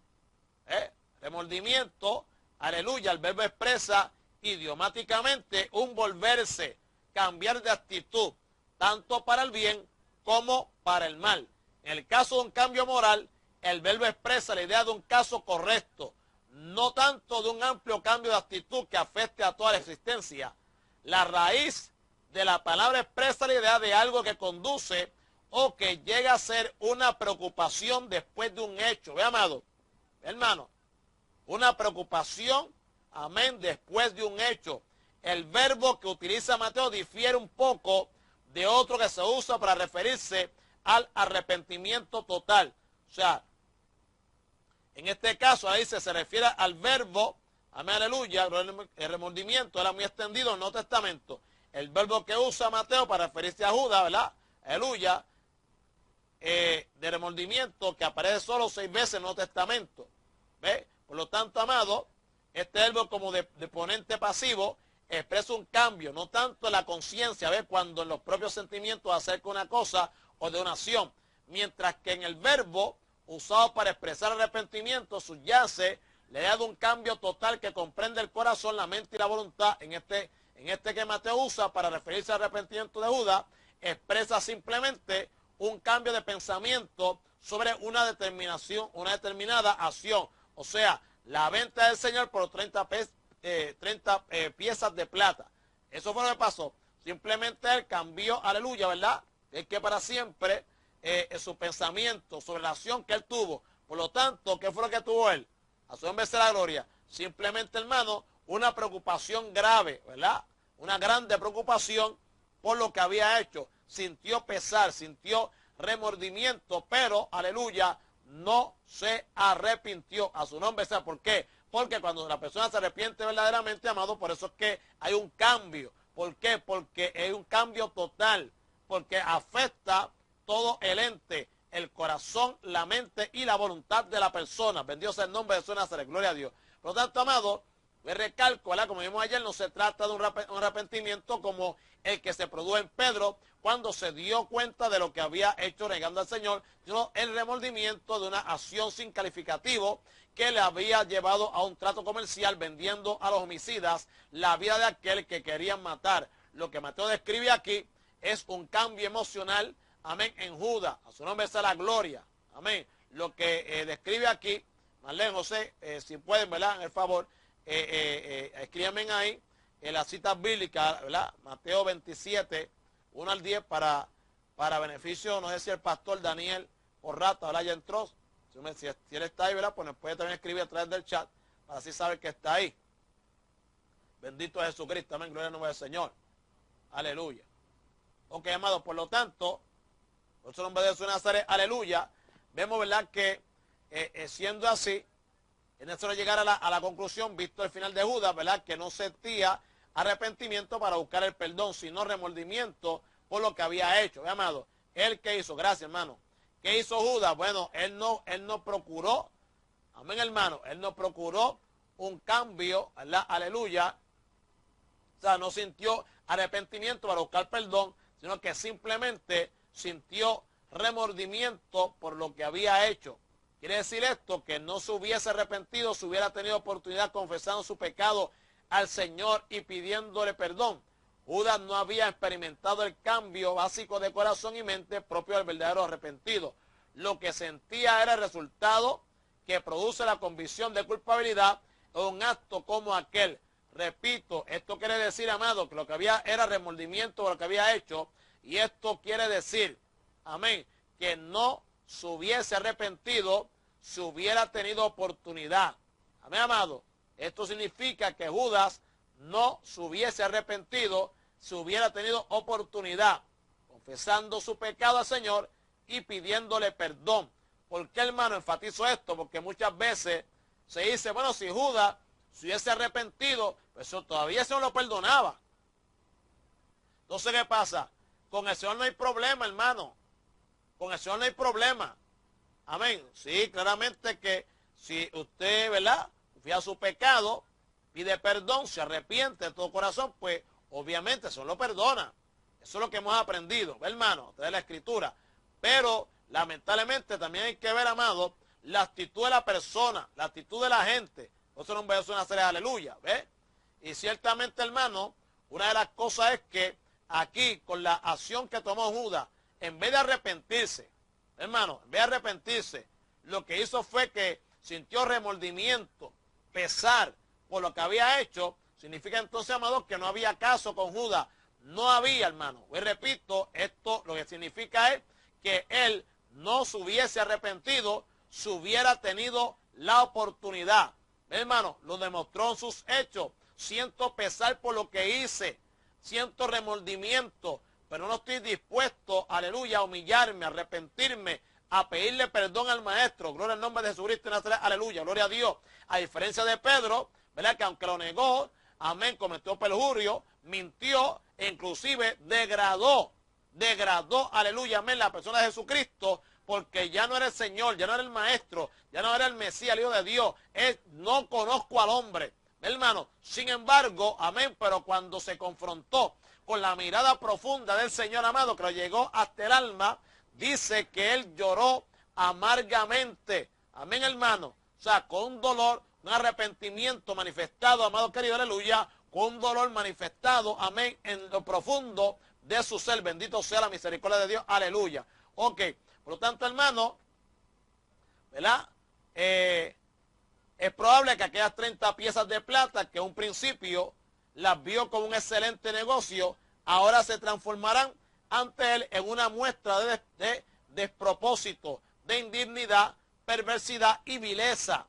remordimiento, aleluya, el verbo expresa idiomáticamente un volverse, cambiar de actitud, tanto para el bien como para el mal. En el caso de un cambio moral, el verbo expresa la idea de un caso correcto, no tanto de un amplio cambio de actitud que afecte a toda la existencia. La raíz de la palabra expresa la idea de algo que conduce o que llega a ser una preocupación después de un hecho. Ve, amado, hermano, una preocupación, amén, después de un hecho. El verbo que utiliza Mateo difiere un poco de otro que se usa para referirse al arrepentimiento total. O sea, en este caso ahí se refiere al verbo, amén, aleluya, el remordimiento era muy extendido en el Nuevo Testamento. El verbo que usa Mateo para referirse a Judas, ¿verdad? Aleluya, de remordimiento, que aparece solo 6 veces en el Nuevo Testamento. ¿Ve? Por lo tanto, amado, este verbo como de ponente pasivo expresa un cambio, no tanto en la conciencia, ¿ve? Cuando en los propios sentimientos acerca de una cosa o de una acción, mientras que en el verbo usado para expresar arrepentimiento subyace la idea de un cambio total que comprende el corazón, la mente y la voluntad. En este que Mateo usa para referirse al arrepentimiento de Judas, expresa simplemente un cambio de pensamiento sobre una determinada acción. O sea, la venta del Señor por 30 piezas de plata. Eso fue lo que pasó. Simplemente él cambió, aleluya, ¿verdad? Es que para siempre su pensamiento sobre la acción que él tuvo. Por lo tanto, ¿qué fue lo que tuvo él? A su nombre sea la gloria. Simplemente, hermano, una preocupación grave, ¿verdad? Una grande preocupación por lo que había hecho. Sintió pesar, sintió remordimiento, pero, aleluya, no se arrepintió. A su nombre sea. ¿Por qué? Porque cuando la persona se arrepiente verdaderamente, amado, por eso es que hay un cambio. ¿Por qué? Porque hay un cambio total. Porque afecta todo el ente, el corazón, la mente y la voluntad de la persona. Bendito sea el nombre de Jesús de Nazaret. Gloria a Dios. Por lo tanto, amado, me recalco, ¿verdad? Como vimos ayer, no se trata de un arrepentimiento como el que se produjo en Pedro cuando se dio cuenta de lo que había hecho negando al Señor, sino el remordimiento de una acción sin calificativo que le había llevado a un trato comercial vendiendo a los homicidas la vida de aquel que querían matar. Lo que Mateo describe aquí es un cambio emocional, amén, en Judas. A su nombre sea la gloria, amén. Lo que describe aquí, Marlene, José, si pueden, ¿verdad? En el favor, escríbanme ahí en las citas bíblicas, ¿verdad? Mateo 27, 1 al 10, para beneficio, no sé si el pastor Daniel Porrata, ¿verdad? Ya entró. Si él está ahí, ¿verdad? Pues nos puede también escribir a través del chat, para así saber que está ahí. Bendito es Jesucristo, amén, gloria al nombre del Señor. Aleluya. Ok, amado, por lo tanto, por su nombre de Jesús de Nazaret, aleluya, vemos, ¿verdad?, que siendo así, es necesario llegar a la conclusión, visto el final de Judas, ¿verdad?, que no sentía arrepentimiento para buscar el perdón, sino remordimiento por lo que había hecho. ¿Ve, amado? ¿Él qué hizo? Gracias, hermano. ¿Qué hizo Judas? Bueno, él no procuró, amén, hermano, él no procuró un cambio, ¿verdad? Aleluya. O sea, no sintió arrepentimiento para buscar perdón, sino que simplemente sintió remordimiento por lo que había hecho. Quiere decir esto, que no se hubiese arrepentido, si hubiera tenido oportunidad confesando su pecado al Señor y pidiéndole perdón. Judas no había experimentado el cambio básico de corazón y mente propio del verdadero arrepentido. Lo que sentía era el resultado que produce la convicción de culpabilidad en un acto como aquel. Repito, esto quiere decir, amado, que lo que había era remordimiento de lo que había hecho, y esto quiere decir, amén, que no se hubiese arrepentido si hubiera tenido oportunidad. Amén, amado. Esto significa que Judas no se hubiese arrepentido si hubiera tenido oportunidad, confesando su pecado al Señor y pidiéndole perdón. ¿Por qué, hermano, enfatizo esto? Porque muchas veces se dice, bueno, si Judas se hubiese arrepentido, pues eso todavía se no lo perdonaba. Entonces, ¿qué pasa? Con el Señor no hay problema, hermano. Con el Señor no hay problema. Amén. Sí, claramente que si usted, ¿verdad?, confía su pecado, pide perdón, se arrepiente de todo corazón, pues obviamente eso lo perdona. Eso es lo que hemos aprendido, hermano, de la Escritura. Pero lamentablemente también hay que ver, amado, la actitud de la persona, la actitud de la gente. Eso no es una serie de aleluya, ¿ves? Y ciertamente, hermano, una de las cosas es que aquí, con la acción que tomó Judas, en vez de arrepentirse, hermano, en vez de arrepentirse, lo que hizo fue que sintió remordimiento, pesar por lo que había hecho. Significa entonces, amado, que no había caso con Judas. No había, hermano. Y repito, esto lo que significa es que él no se hubiese arrepentido si hubiera tenido la oportunidad. Hermano, lo demostró en sus hechos. Siento pesar por lo que hice, siento remordimiento, pero no estoy dispuesto, aleluya, a humillarme, a arrepentirme, a pedirle perdón al Maestro. Gloria al nombre de Jesucristo de Nazaret, aleluya, gloria a Dios. A diferencia de Pedro, ¿verdad?, que aunque lo negó, amén, cometió perjurio, mintió e inclusive degradó, aleluya, amén, la persona de Jesucristo, porque ya no era el Señor, ya no era el Maestro, ya no era el Mesías, el Hijo de Dios. No conozco al hombre, hermano. Sin embargo, amén, pero cuando se confrontó con la mirada profunda del Señor, amado, que lo llegó hasta el alma, dice que él lloró amargamente. Amén, hermano. O sea, con un dolor, un arrepentimiento manifestado, amado querido, aleluya, con un dolor manifestado, amén, en lo profundo de su ser. Bendito sea la misericordia de Dios, aleluya. Ok, por lo tanto, hermano, ¿verdad? Es probable que aquellas 30 piezas de plata, que en un principio las vio como un excelente negocio, ahora se transformarán ante él en una muestra de despropósito, de indignidad, perversidad y vileza.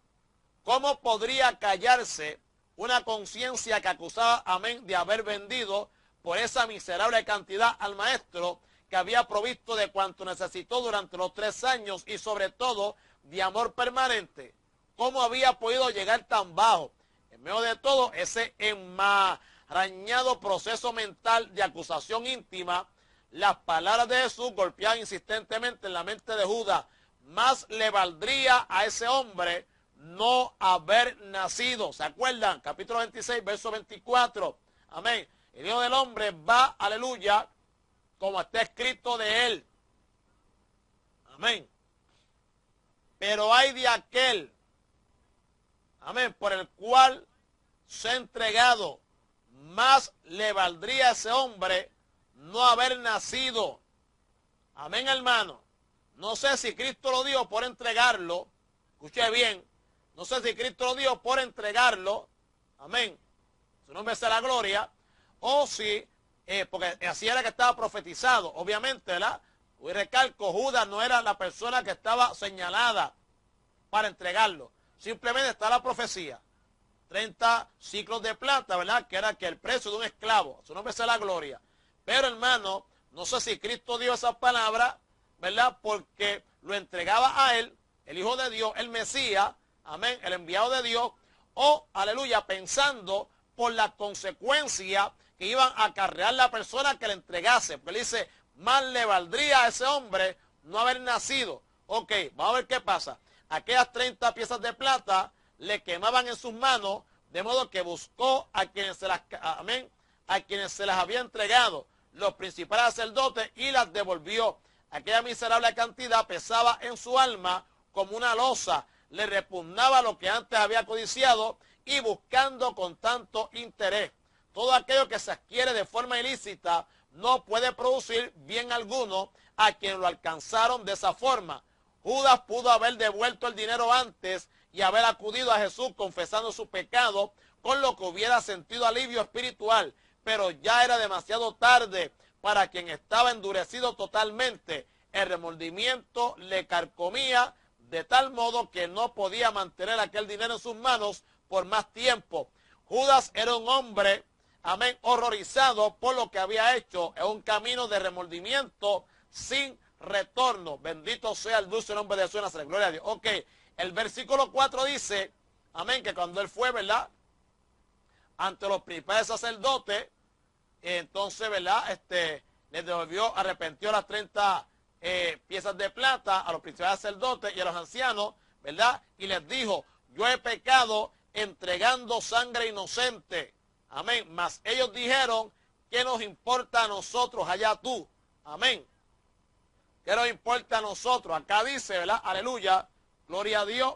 ¿Cómo podría callarse una conciencia que acusaba, amén, de haber vendido por esa miserable cantidad al Maestro, que había provisto de cuanto necesitó durante los 3 años y sobre todo de amor permanente? ¿Cómo había podido llegar tan bajo? En medio de todo ese enmarañado proceso mental de acusación íntima, las palabras de Jesús golpeaban insistentemente en la mente de Judas. Más le valdría a ese hombre no haber nacido. ¿Se acuerdan? Capítulo 26, verso 24. Amén. El Hijo del Hombre va, aleluya, como está escrito de él. Amén. Pero hay de aquel, amén, por el cual se ha entregado, más le valdría a ese hombre no haber nacido. Amén, hermano. No sé si Cristo lo dio por entregarlo. Escuche bien. No sé si Cristo lo dio por entregarlo. Amén. Su nombre sea la gloria. O si, porque así era que estaba profetizado. Obviamente, ¿verdad? Y recalco, Judas no era la persona que estaba señalada para entregarlo. Simplemente está la profecía. 30 ciclos de plata, ¿verdad? Que era que el precio de un esclavo. Su nombre sea la gloria. Pero, hermano, no sé si Cristo dio esas palabras, ¿verdad? Porque lo entregaba a él, el Hijo de Dios, el Mesías, amén, el enviado de Dios, o, aleluya, pensando por la consecuencia que iban a acarrear la persona que le entregase. Porque él dice, más le valdría a ese hombre no haber nacido. Ok, vamos a ver qué pasa. Aquellas 30 piezas de plata le quemaban en sus manos, de modo que buscó a quienes se las, amén, a quienes se las había entregado, los principales sacerdotes, y las devolvió. Aquella miserable cantidad pesaba en su alma como una losa, le repugnaba lo que antes había codiciado y buscando con tanto interés. todo aquello que se adquiere de forma ilícita no puede producir bien alguno a quien lo alcanzaron de esa forma. Judas pudo haber devuelto el dinero antes y haber acudido a Jesús confesando su pecado, con lo que hubiera sentido alivio espiritual, pero ya era demasiado tarde para quien estaba endurecido totalmente. El remordimiento le carcomía de tal modo que no podía mantener aquel dinero en sus manos por más tiempo. Judas era un hombre, amén, horrorizado por lo que había hecho, en un camino de remordimiento sin retorno. Bendito sea el dulce nombre de Jesús, Nazaret. Gloria a Dios. Ok, el versículo 4 dice, amén, que cuando él fue, ¿verdad?, ante los principales sacerdotes, entonces, ¿verdad?, les devolvió, arrepintió las 30 piezas de plata a los principales sacerdotes y a los ancianos, ¿verdad? Y les dijo, yo he pecado entregando sangre inocente. Amén. Mas ellos dijeron, ¿qué nos importa a nosotros? Allá tú. Amén. ¿Qué nos importa a nosotros? Acá dice, ¿verdad? Aleluya. Gloria a Dios.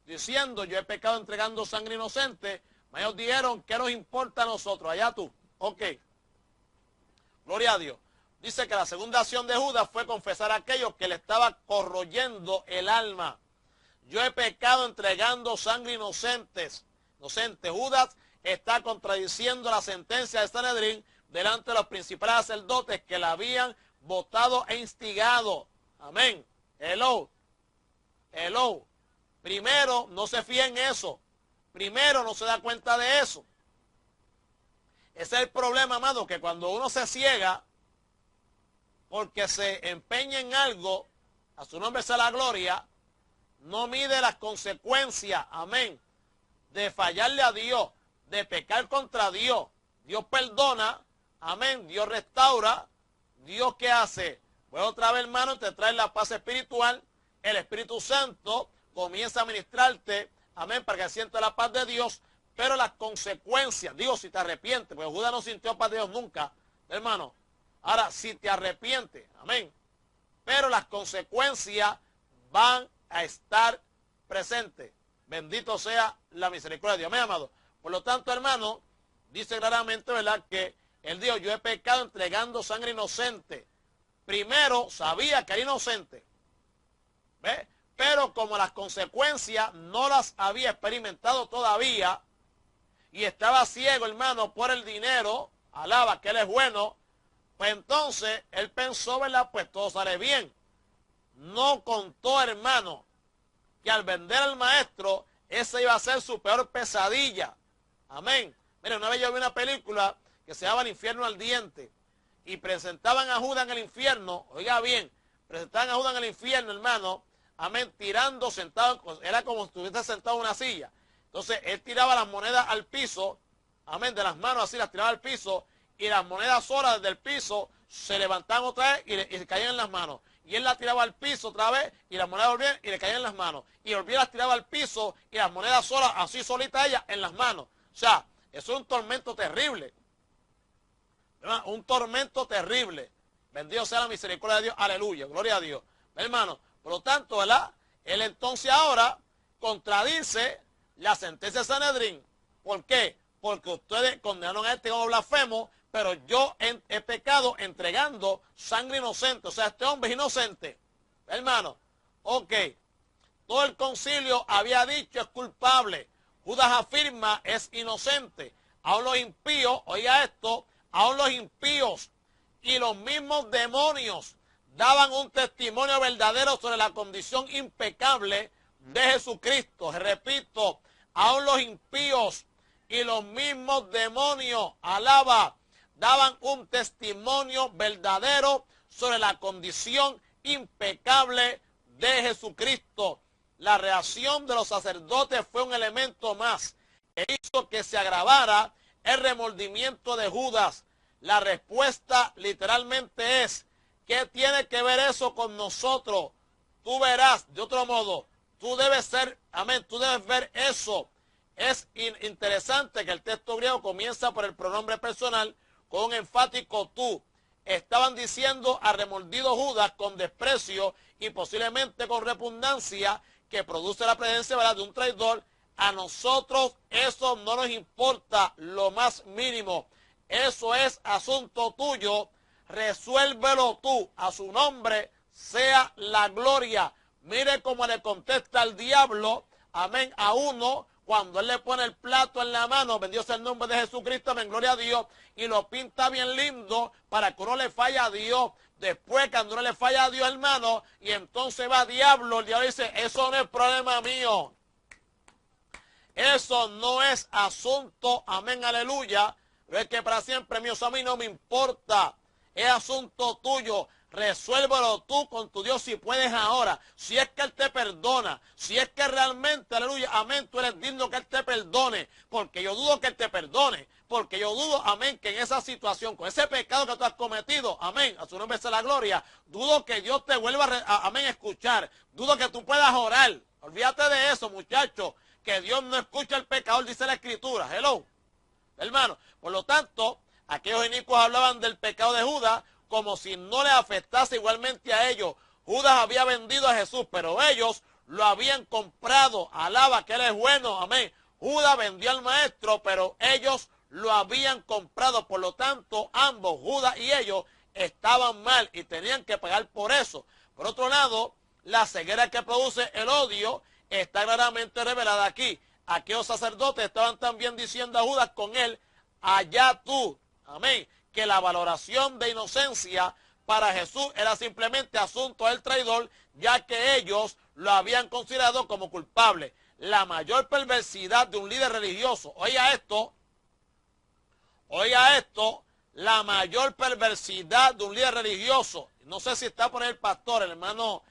Diciendo, yo he pecado entregando sangre inocente. Mas ellos dijeron, ¿qué nos importa a nosotros? Allá tú. Ok. Gloria a Dios. Dice que la segunda acción de Judas fue confesar a aquellos que le estaba corroyendo el alma. Yo he pecado entregando sangre inocente. Judas está contradiciendo la sentencia de Sanedrín delante de los principales sacerdotes que la habían votado e instigado. Amén. Hello. Hello. Primero, no se fía en eso. Primero, no se da cuenta de eso. Ese es el problema, amado, que cuando uno se ciega porque se empeña en algo, a su nombre sea la gloria, no mide las consecuencias, amén, de fallarle a Dios, de pecar contra Dios. Dios perdona, amén, Dios restaura. Dios, ¿qué hace? Pues otra vez, hermano, te trae la paz espiritual. El Espíritu Santo comienza a ministrarte, amén, para que sientas la paz de Dios. Pero las consecuencias, digo, si te arrepientes, porque Judas no sintió paz de Dios nunca, hermano. Ahora, si te arrepientes, amén. Pero las consecuencias van a estar presentes. Bendito sea la misericordia de Dios, amén, amado. Por lo tanto, hermano, dice claramente, ¿verdad?, que él dijo, yo he pecado entregando sangre inocente. Primero, sabía que era inocente. ¿Ve? Pero como las consecuencias no las había experimentado todavía, y estaba ciego, hermano, por el dinero, alaba que él es bueno, pues entonces él pensó, ¿verdad?, pues todo sale bien. No contó, hermano, que al vender al maestro, esa iba a ser su peor pesadilla. Amén. Mire, una vez yo vi una película que se llama El infierno ardiente, y presentaban a Judas en el infierno, oiga bien, presentaban a Judas en el infierno, hermano, amén, tirando, sentado, era como si estuviese sentado en una silla. Entonces, él tiraba las monedas al piso, amén, de las manos así, las tiraba al piso, y las monedas solas del piso se levantaban otra vez y se caían en las manos. Y él las tiraba al piso otra vez, y las monedas volvían y le caían en las manos. Y volvía, las tiraba al piso, y las monedas solas, así solitas ellas, en las manos. O sea, eso es un tormento terrible. ¿Verdad? Un tormento terrible. Bendito sea la misericordia de Dios. Aleluya. Gloria a Dios. Hermano, por lo tanto, ¿verdad? Él entonces ahora contradice la sentencia de Sanedrín. ¿Por qué? Porque ustedes condenaron a este como blasfemo, pero yo he pecado entregando sangre inocente. O sea, este hombre es inocente. Hermano, ok. Todo el concilio había dicho es culpable. Judas afirma es inocente. Aún los impíos, oiga esto, aún los impíos y los mismos demonios daban un testimonio verdadero sobre la condición impecable de Jesucristo. Repito, aún los impíos y los mismos demonios, alaba, daban un testimonio verdadero sobre la condición impecable de Jesucristo. La reacción de los sacerdotes fue un elemento más que hizo que se agravara el remordimiento de Judas. La respuesta literalmente es, ¿qué tiene que ver eso con nosotros? Tú verás, de otro modo, tú debes ser, amén, tú debes ver eso. Es interesante que el texto griego comienza por el pronombre personal con un enfático tú. Estaban diciendo a remordido Judas con desprecio y posiblemente con repugnancia que produce la presencia, ¿verdad?, de un traidor A nosotros eso no nos importa lo más mínimo. Eso es asunto tuyo. Resuélvelo tú. A su nombre sea la gloria. Mire cómo le contesta el diablo, amén, a uno cuando él le pone el plato en la mano, bendito sea el nombre de Jesucristo, amén, gloria a Dios, y lo pinta bien lindo para que uno le falle a Dios. Después, cuando uno le falla a Dios, hermano, y entonces va diablo, el diablo dice, eso no es problema mío. Eso no es asunto, amén, aleluya. Es que para siempre, mío, a mí no me importa. Es asunto tuyo. Resuélvelo tú con tu Dios si puedes ahora. Si es que Él te perdona. Si es que realmente, aleluya, amén, tú eres digno que Él te perdone. Porque yo dudo que Él te perdone. Porque yo dudo, amén, que en esa situación, con ese pecado que tú has cometido, amén, a su nombre sea la gloria, dudo que Dios te vuelva amén, a escuchar. Dudo que tú puedas orar. Olvídate de eso, muchachos. Que Dios no escucha el pecador, dice la Escritura. Hello, hermano. Por lo tanto, aquellos inicuos hablaban del pecado de Judas como si no le afectase igualmente a ellos. Judas había vendido a Jesús, pero ellos lo habían comprado. Alaba que Él es bueno, amén. Judas vendió al maestro, pero ellos lo habían comprado. Por lo tanto, ambos, Judas y ellos, estaban mal y tenían que pagar por eso. Por otro lado, la ceguera que produce el odio está claramente revelada aquí. Aquellos sacerdotes estaban también diciendo a Judas con él, allá tú, amén, que la valoración de inocencia para Jesús era simplemente asunto del traidor, ya que ellos lo habían considerado como culpable. La mayor perversidad de un líder religioso, oiga esto, la mayor perversidad de un líder religioso, no sé si está por ahí el pastor, el hermano,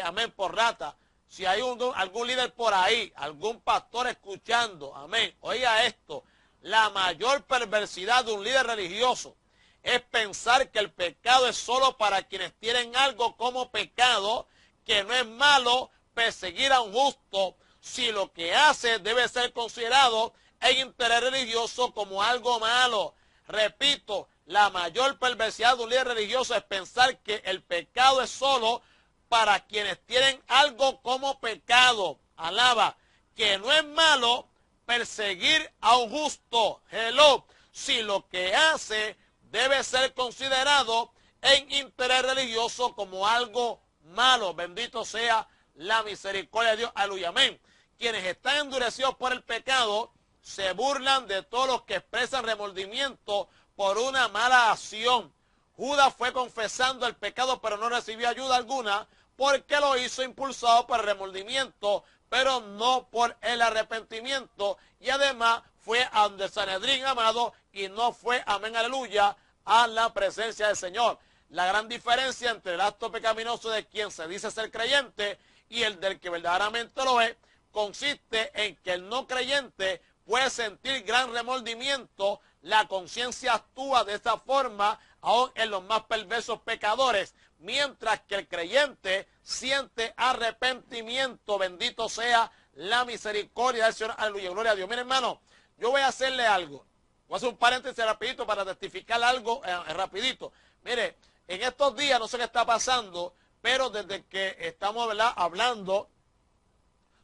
amén, Porrata, si hay algún líder por ahí, algún pastor escuchando, amén, oiga esto, la mayor perversidad de un líder religioso es pensar que el pecado es solo para quienes tienen algo como pecado, que no es malo perseguir a un justo, si lo que hace debe ser considerado en interés religioso como algo malo. Repito, la mayor perversidad de un líder religioso es pensar que el pecado es solo para quienes tienen algo como pecado. Alaba, que no es malo perseguir a un justo. Hello, si lo que hace debe ser considerado en interés religioso como algo malo. Bendito sea la misericordia de Dios. Aleluya, amén. Quienes están endurecidos por el pecado se burlan de todos los que expresan remordimiento por una mala acción. Judas fue confesando el pecado, pero no recibió ayuda alguna, porque lo hizo impulsado por el remordimiento, pero no por el arrepentimiento. Y además fue a donde Sanedrín, amado, y no fue, amén, aleluya, a la presencia del Señor. La gran diferencia entre el acto pecaminoso de quien se dice ser creyente y el del que verdaderamente lo es, consiste en que el no creyente puede sentir gran remordimiento. La conciencia actúa de esta forma aún en los más perversos pecadores, mientras que el creyente siente arrepentimiento. Bendito sea la misericordia del Señor. Aleluya, gloria a Dios. Mire, hermano, yo voy a hacerle algo. Voy a hacer un paréntesis rapidito para testificar algo rapidito. Mire, en estos días no sé qué está pasando, pero desde que estamos, ¿verdad?, hablando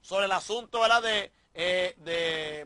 sobre el asunto, ¿verdad?,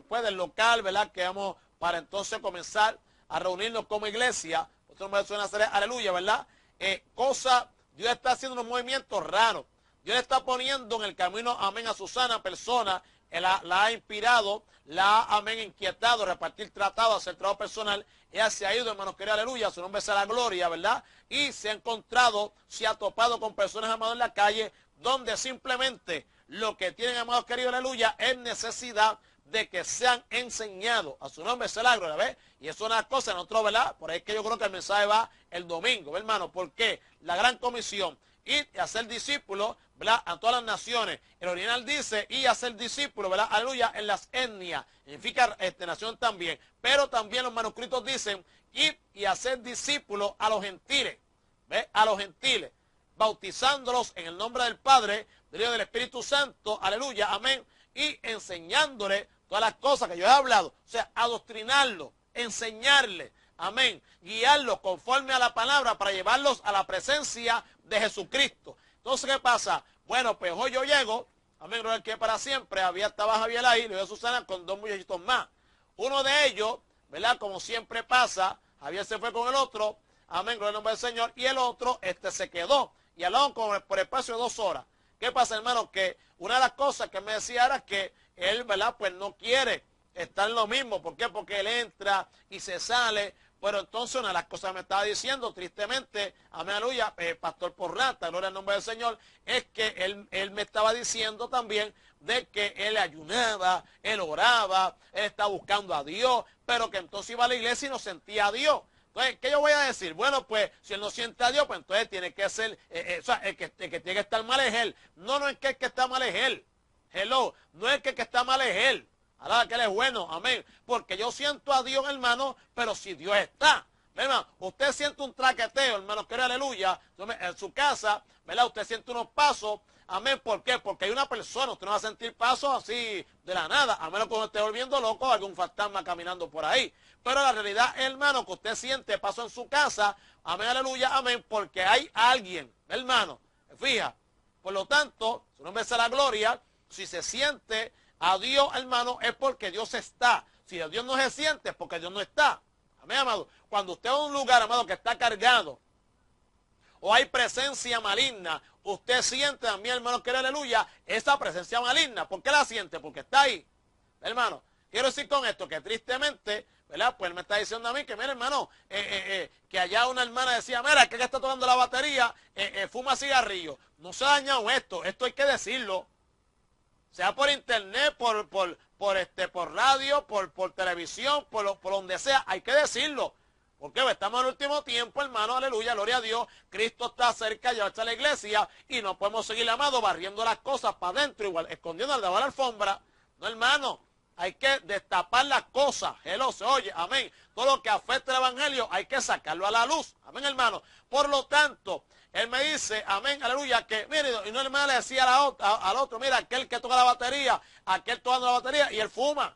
pues, del local, ¿verdad?, que vamos para entonces comenzar a reunirnos como iglesia. Nosotros me suena hacer aleluya, ¿verdad? Dios está haciendo unos movimientos raros. Dios le está poniendo en el camino, amén, a Susana, persona, la ha inspirado, la ha, amén, inquietado, repartir tratados, hacer trabajo personal. Ella se ha ido, hermanos queridos, aleluya, su nombre sea la gloria, ¿verdad? Y se ha encontrado, se ha topado con personas, amados, en la calle, donde simplemente lo que tienen, amados queridos, aleluya, es necesidad de que sean enseñados. A su nombre sea la gloria, ¿ves? Y eso es una cosa, nosotros, ¿verdad? Por ahí es que yo creo que el mensaje va el domingo, ¿ves, hermano? ¿Por qué? La gran comisión, ir y hacer discípulos, ¿verdad?, a todas las naciones. El original dice, y hacer discípulos, ¿verdad?, aleluya, en las etnias. Significa nación también. Pero también los manuscritos dicen, ir y hacer discípulos a los gentiles, ¿ves? A los gentiles, bautizándolos en el nombre del Padre, del Hijo y del Espíritu Santo, aleluya, amén, y enseñándoles todas las cosas que yo he hablado, o sea, adoctrinarlos, enseñarles, amén, guiarlos conforme a la palabra para llevarlos a la presencia de Jesucristo. Entonces, ¿qué pasa? Bueno, pues hoy yo llego amén, gloria al que para siempre, estaba Javier ahí, le dio Susana con dos muchachitos más. Uno de ellos, ¿verdad? Como siempre pasa, Javier se fue con el otro, amén, gloria al nombre del Señor, y el otro, se quedó, y hablaron por espacio de 2 horas. ¿Qué pasa, hermano? Que una de las cosas que me decía era que él, ¿verdad? Pues no quiere estar en lo mismo. ¿Por qué? Porque él entra y se sale. Pero entonces una de las cosas que me estaba diciendo, tristemente, amén, aleluya, Pastor Porrata, gloria al nombre del Señor, es que él me estaba diciendo también de que él ayunaba, él oraba, él estaba buscando a Dios, pero que entonces iba a la iglesia y no sentía a Dios. Entonces, ¿qué yo voy a decir? Bueno, pues, si él no siente a Dios, pues entonces tiene que ser, o sea, el que tiene que estar mal es él. No es que el que está mal es él. Hello, no es que el que está mal es él. Alaba que él es bueno, amén. Porque yo siento a Dios, hermano, pero si Dios está. Hermano, usted siente un traqueteo, hermano, que aleluya, en su casa, ¿verdad? Usted siente unos pasos, amén. ¿Por qué? Porque hay una persona, usted no va a sentir pasos así de la nada, a menos que uno esté volviendo loco, algún fantasma caminando por ahí. Pero la realidad, hermano, que usted siente paso en su casa, amén, aleluya, amén, porque hay alguien, hermano, fija. Por lo tanto, su nombre sea la gloria, si se siente a Dios, hermano, es porque Dios está. Si a Dios no se siente, es porque Dios no está. Amén, amado. Cuando usted va a un lugar, amado, que está cargado, o hay presencia maligna, usted siente también, hermano, que aleluya, esa presencia maligna. ¿Por qué la siente? Porque está ahí. Hermano, quiero decir con esto que tristemente, ¿verdad? Pues él me está diciendo a mí que, mira, hermano, que allá una hermana decía, mira, que está tocando la batería, fuma cigarrillo. No se ha dañado esto hay que decirlo. Sea por internet, por radio, por televisión, por donde sea, hay que decirlo. Porque estamos en el último tiempo, hermano, aleluya, gloria a Dios. Cristo está cerca, ya está la iglesia y no podemos seguir, amado, barriendo las cosas para adentro, igual, escondiendo debajo de la alfombra. No, hermano, hay que destapar las cosas. Hello, se oye, amén. Todo lo que afecta al evangelio hay que sacarlo a la luz. Amén, hermano. Por lo tanto, él me dice, amén, aleluya, que, mire, y no, hermano, le decía al otro, mira, aquel que toca la batería, aquel tocando la batería, y él fuma.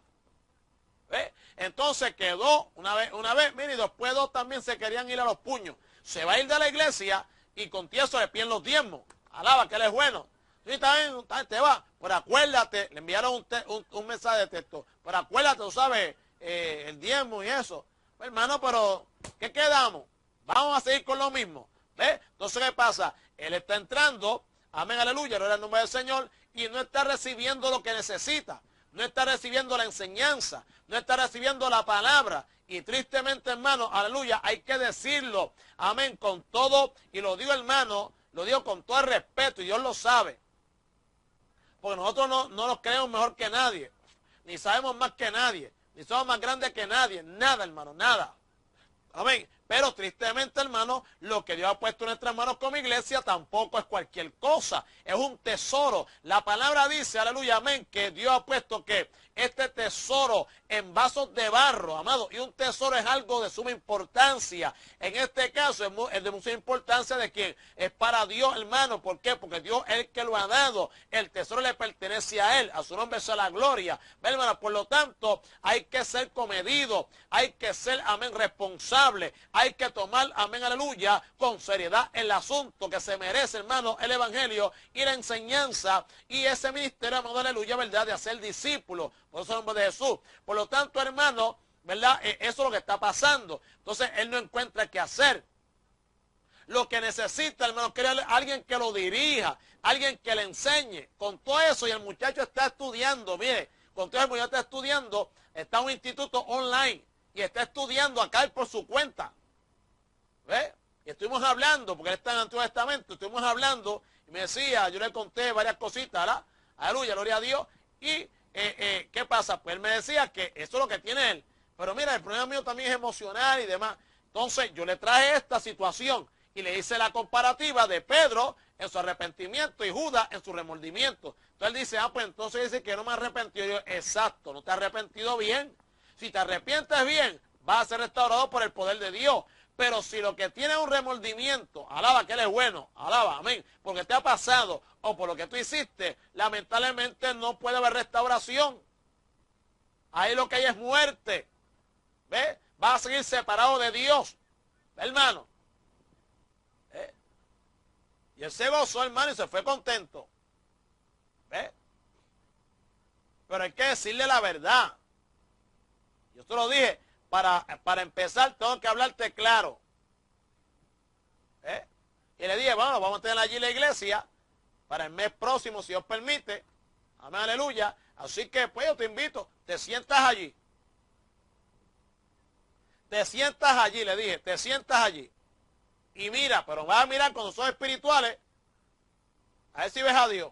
¿Ve? Entonces quedó una vez, mire, y después dos también se querían ir a los puños. Se va a ir de la iglesia y con tieso le piden los diezmos. Alaba, que él es bueno. Sí, también te va, pero acuérdate, le enviaron un mensaje de texto, pero acuérdate, tú sabes, el diezmo y eso. Pues, hermano, pero, ¿qué quedamos? Vamos a seguir con lo mismo. ¿Ves? Entonces, ¿qué pasa? Él está entrando, amén, aleluya, no era el nombre del Señor, y no está recibiendo lo que necesita. No está recibiendo la enseñanza, no está recibiendo la palabra. Y tristemente, hermano, aleluya, hay que decirlo, amén, con todo, y lo digo, hermano, lo digo con todo el respeto, y Dios lo sabe. Porque nosotros no nos creemos mejor que nadie, ni sabemos más que nadie, ni somos más grandes que nadie, nada, hermano, nada. Amén. Pero tristemente, hermano, lo que Dios ha puesto en nuestras manos como iglesia tampoco es cualquier cosa. Es un tesoro. La palabra dice, aleluya, amén, que Dios ha puesto que este tesoro en vasos de barro, amado, y un tesoro es algo de suma importancia. En este caso es de mucha importancia de quien es para Dios, hermano. ¿Por qué? Porque Dios es el que lo ha dado. El tesoro le pertenece a Él. A su nombre sea la gloria. ¿Ve, hermano? Por lo tanto, hay que ser comedido. Hay que ser, amén, responsable. Hay que tomar, amén, aleluya, con seriedad el asunto que se merece, hermano, el evangelio y la enseñanza y ese ministerio, amado, aleluya, verdad, de hacer discípulos. Por eso el nombre de Jesús. Por lo tanto, hermano, ¿verdad? Eso es lo que está pasando. Entonces, él no encuentra qué hacer. Lo que necesita, hermano, es alguien que lo dirija, alguien que le enseñe. Con todo eso, y el muchacho está estudiando, mire, con todo eso el muchacho está estudiando, está en un instituto online y está estudiando acá por su cuenta. ¿Ve? Y estuvimos hablando, porque él está en el Antiguo Testamento, estuvimos hablando, y me decía, yo le conté varias cositas, ¿verdad? Aleluya, gloria a Dios. Y, ¿qué pasa? Pues él me decía que eso es lo que tiene él. Pero mira, el problema mío también es emocional y demás. Entonces, yo le traje esta situación y le hice la comparativa de Pedro en su arrepentimiento y Judas en su remordimiento. Entonces él dice, pues entonces dice que no me arrepentido. Yo, exacto, no te has arrepentido bien. Si te arrepientes bien, vas a ser restaurado por el poder de Dios. Pero si lo que tiene es un remordimiento, alaba que Él es bueno, alaba, amén, porque te ha pasado o por lo que tú hiciste, lamentablemente no puede haber restauración. Ahí lo que hay es muerte. ¿Ves? Vas a seguir separado de Dios, hermano. Y él se gozó, hermano, y se fue contento. ¿Ves? pero hay que decirle la verdad. Yo te lo dije, para empezar tengo que hablarte claro. Y le dije, bueno, vamos a tener allí la iglesia para el mes próximo, si Dios permite. Amén, aleluya. Así que pues yo te invito, te sientas allí. Te sientas allí, le dije, te sientas allí. Y mira, pero vas a mirar cuando son espirituales, a ver si ves a Dios.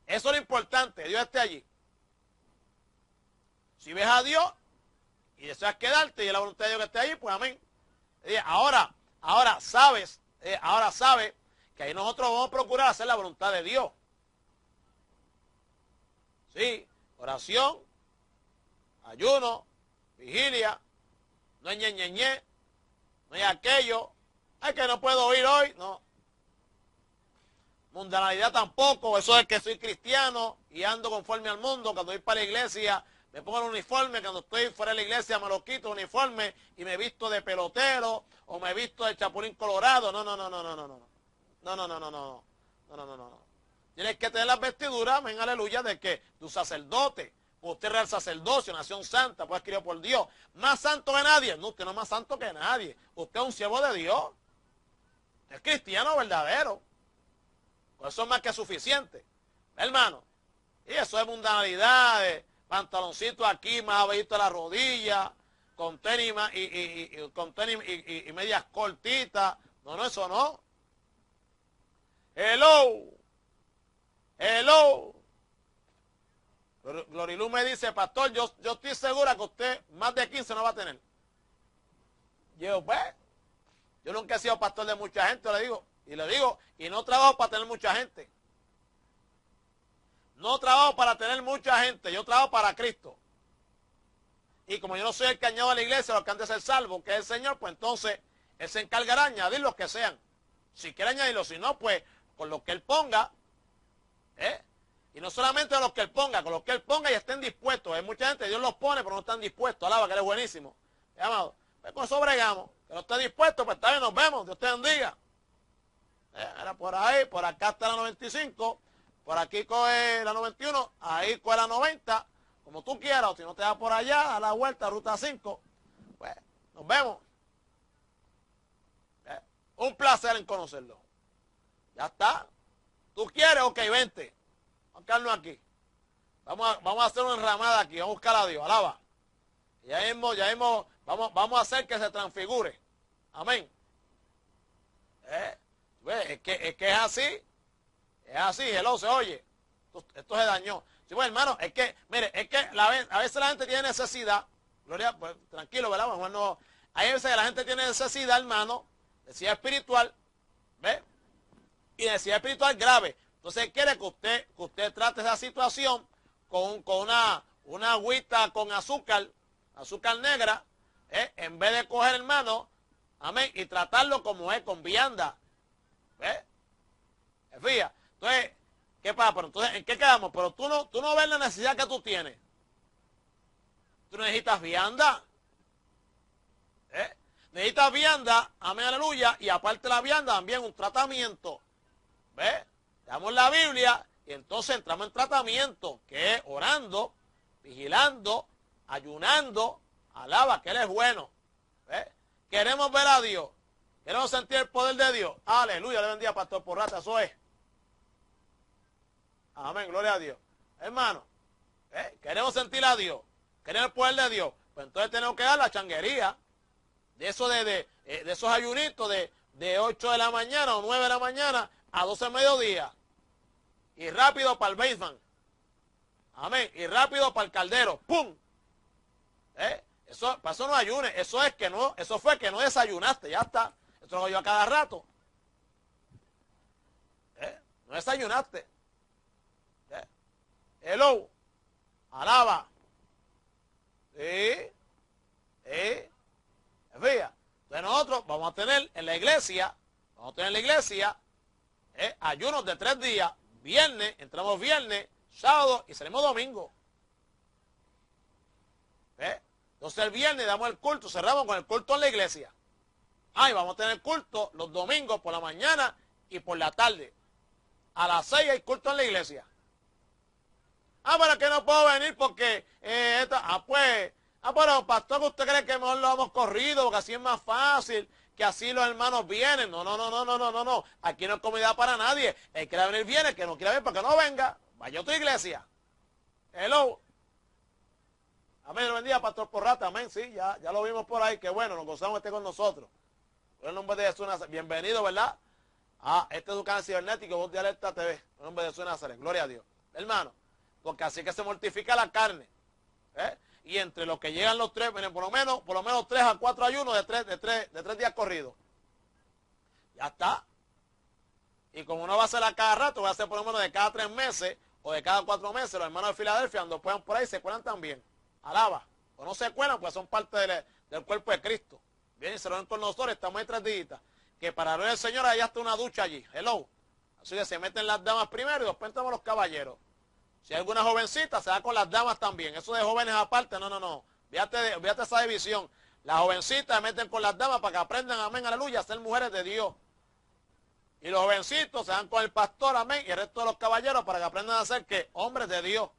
Eso es lo importante, Dios esté allí. Si ves a Dios y deseas quedarte y es la voluntad de Dios que esté allí, pues amén. Ahora sabes que ahí nosotros vamos a procurar hacer la voluntad de Dios. Sí, oración, ayuno, vigilia, no es ñe, no es aquello, ay que no puedo oír hoy, no. Mundanalidad tampoco, eso es que soy cristiano y ando conforme al mundo, cuando voy para la iglesia me pongo el uniforme, cuando estoy fuera de la iglesia me lo quito el uniforme y me visto de pelotero o me visto de chapulín colorado. No. Tienes que tener las vestiduras, amén, aleluya, de que tu sacerdote, usted es real sacerdocio, nación santa, pues escrito por Dios, más santo que nadie. No, usted no es más santo que nadie. Usted es un siervo de Dios. Usted es cristiano verdadero. Pues eso es más que suficiente, hermano. Y eso es mundanalidad, pantaloncito aquí, más abajito de la rodilla, con tenis y medias cortitas. No, eso no. Hello. Glorilú me dice, pastor, yo estoy segura que usted más de 15 no va a tener. Yo, pues, yo nunca he sido pastor de mucha gente, le digo, y no trabajo para tener mucha gente. No trabajo para tener mucha gente, yo trabajo para Cristo. Y como yo no soy el que añado a la iglesia, los que han de ser salvos, que es el Señor, pues entonces Él se encargará de añadir los que sean. Si quiere añadirlos, si no, pues con lo que Él ponga. Y no solamente a los que Él ponga, con los que Él ponga y estén dispuestos. Hay mucha gente, Dios los pone, pero no están dispuestos. Alaba, que Él es buenísimo. Amado, pues con eso bregamos. Que no esté dispuesto, pues está bien, nos vemos. Dios te bendiga. Era por ahí, por acá está la 95, por aquí coge la 91, ahí coge la 90, como tú quieras, o si no te vas por allá, a la vuelta, ruta 5, pues nos vemos. Un placer en conocerlo. Ya está. ¿Tú quieres? Ok, vente. Vamos a quedarnos aquí. Vamos a hacer una enramada aquí, vamos a buscar a Dios, alaba. Ya mismo, vamos a hacer que se transfigure. Amén. Es que es así, hello, se oye, esto se dañó. Sí, bueno, hermano, es que, mire, a veces la gente tiene necesidad, Gloria, pues tranquilo, ¿verdad? Bueno, no, hay veces que la gente tiene necesidad, hermano, necesidad espiritual, ¿ve? Y necesidad espiritual grave. Entonces quiere que usted trate esa situación con una agüita con azúcar negra, en vez de coger, hermano, amén, y tratarlo como es, con vianda. ¿Ves? Fíjate. Entonces, ¿qué pasa? Pero entonces, ¿en qué quedamos? Pero tú no ves la necesidad que tú tienes. Tú necesitas vianda. Necesitas vianda, amén, aleluya, y aparte de la vianda también un tratamiento. ¿Ves? Damos la Biblia y entonces entramos en tratamiento, que es orando, vigilando, ayunando, alaba, que Él es bueno. ¿Ves? Queremos ver a Dios. Queremos sentir el poder de Dios. Aleluya, le bendiga, pastor Porrata, eso es. Amén, gloria a Dios. Hermano, queremos sentir a Dios. Queremos el poder de Dios. Pues entonces tenemos que dar la changuería. De eso de esos ayunitos de 8 de la mañana o 9 de la mañana a 12 de mediodía. Y rápido para el basement. Amén. Y rápido para el caldero. ¡Pum! Para eso no ayunes. Eso fue que no desayunaste. Ya está. Eso lo hago yo a cada rato. No desayunaste. Hello. Alaba. Sí. Fíjate. Entonces nosotros vamos a tener en la iglesia, ayunos de 3 días. Viernes, entramos viernes, sábado y salimos domingo. Entonces el viernes damos el culto, cerramos con el culto en la iglesia. Y vamos a tener culto los domingos por la mañana y por la tarde. A las 6 hay culto en la iglesia. Pero que no puedo venir porque pero pastor, ¿usted cree que mejor lo hemos corrido porque así es más fácil, que así los hermanos vienen? No. Aquí no hay comida para nadie. El que quiera venir viene, el que no quiera venir para que no venga. Vaya a tu iglesia. Hello. Amén, lo bendiga, pastor Porrata, amén, sí, ya lo vimos por ahí, que bueno, nos gozamos esté con nosotros. Por el nombre de Jesús Nazaret, bienvenido, ¿verdad? Este es tu canal cibernético, Voz de Alerta TV, por el nombre de Jesús Nazaret, gloria a Dios. Hermano, porque así que se mortifica la carne, y entre los que llegan los tres, miren, por lo menos 3 a 4 ayunos de tres días corridos. Ya está. Y como no va a ser a cada rato, va a ser por lo menos de cada 3 meses, o de cada 4 meses, los hermanos de Filadelfia, cuando puedan por ahí, se cuelan también. Alaba. O no se cuelan, pues son parte del cuerpo de Cristo. Vienen y se lo ven con nosotros, estamos ahí 3 días. Que para ver el Señor, allá está una ducha allí. Hello. Así que se meten las damas primero y después entramos los caballeros. Si hay alguna jovencita, se da con las damas también. Eso de jóvenes aparte, no. Fíjate esa división. Las jovencitas se meten con las damas para que aprendan, amén, aleluya, a ser mujeres de Dios. Y los jovencitos se dan con el pastor, amén, y el resto de los caballeros para que aprendan a ser, ¿qué? Hombres de Dios.